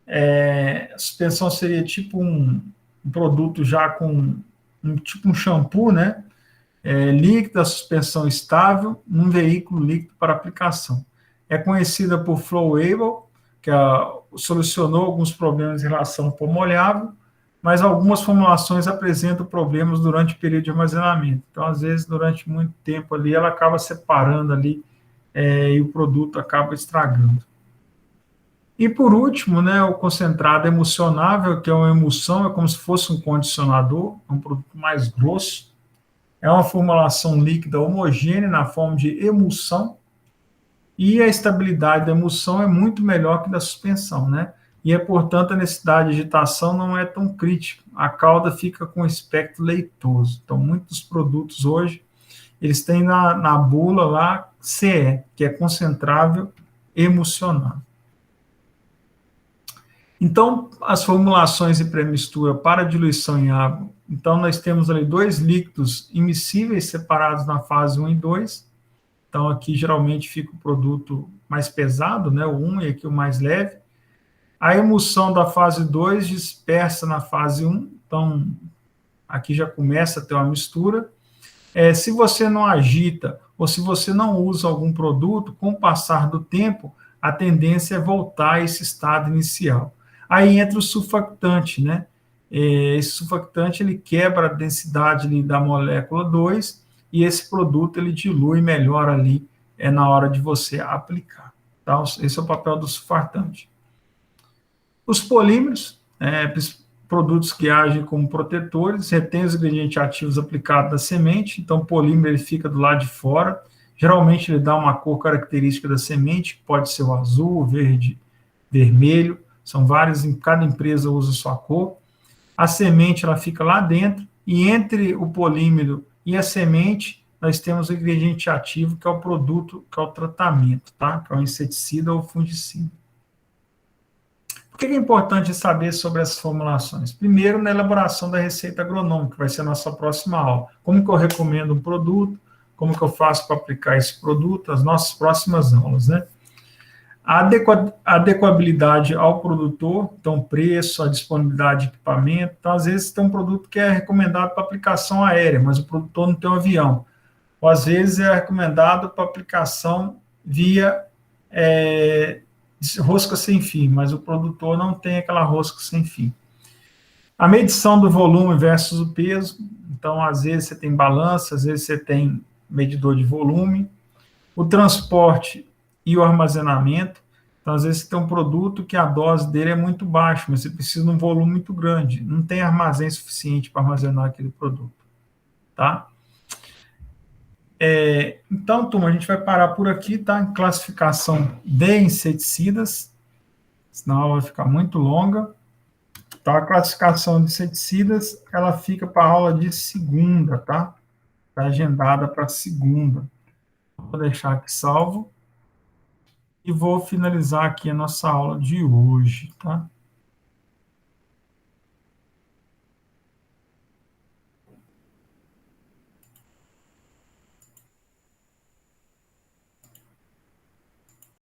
a suspensão seria tipo um produto já com tipo um shampoo, né? Líquida, suspensão estável, num veículo líquido para aplicação. É conhecida por Flowable, que solucionou alguns problemas em relação ao pó molhável, mas algumas formulações apresentam problemas durante o período de armazenamento. Então, às vezes, durante muito tempo ali, ela acaba separando ali e o produto acaba estragando. E, por último, né, o concentrado emulsionável, que é uma emulsão, é como se fosse um condicionador, é um produto mais grosso, é uma formulação líquida homogênea na forma de emulsão, e a estabilidade da emulsão é muito melhor que da suspensão, né? E, portanto, a necessidade de agitação não é tão crítica. A cauda fica com aspecto leitoso. Então, muitos produtos hoje, eles têm na bula lá CE, que é concentrável emulsionável. Então, as formulações e pré-mistura para diluição em água. Então, nós temos ali 2 líquidos immiscíveis separados na fase 1 e 2. Então, aqui geralmente fica o produto mais pesado, né, o 1 e aqui o mais leve. A emulsão da fase 2 dispersa na fase 1. Então, aqui já começa a ter uma mistura. Se você não agita ou se você não usa algum produto, com o passar do tempo, a tendência é voltar a esse estado inicial. Aí entra o surfactante, né? esse surfactante ele quebra a densidade ali da molécula 2 e esse produto ele dilui melhor ali na hora de você aplicar. Tá? Esse é o papel do surfactante. Os polímeros, produtos que agem como protetores, retêm os ingredientes ativos aplicados na semente, então o polímero ele fica do lado de fora, geralmente ele dá uma cor característica da semente, que pode ser o azul, o verde, vermelho, são vários, cada empresa usa sua cor. A semente ela fica lá dentro, e entre o polímero e a semente, nós temos o ingrediente ativo, que é o produto, que é o tratamento, tá? Que é o inseticida ou fungicida. Por que é importante saber sobre essas formulações? Primeiro, na elaboração da receita agronômica, que vai ser a nossa próxima aula. Como que eu recomendo um produto, como que eu faço para aplicar esse produto, as nossas próximas aulas, né? A adequabilidade ao produtor, então preço, a disponibilidade de equipamento. Então, às vezes, tem um produto que é recomendado para aplicação aérea, mas o produtor não tem um avião. Ou, às vezes, é recomendado para aplicação via rosca sem fio, mas o produtor não tem aquela rosca sem fio. A medição do volume versus o peso. Então, às vezes, você tem balança, às vezes, você tem medidor de volume. O transporte e o armazenamento. Então, às vezes, você tem um produto que a dose dele é muito baixa, mas você precisa de um volume muito grande. Não tem armazém suficiente para armazenar aquele produto. Tá? Então, turma, a gente vai parar por aqui, tá? Em classificação de inseticidas, senão ela vai ficar muito longa. Então, a classificação de inseticidas, ela fica para a aula de segunda, tá? Está agendada para segunda. Vou deixar aqui salvo. E vou finalizar aqui a nossa aula de hoje, tá?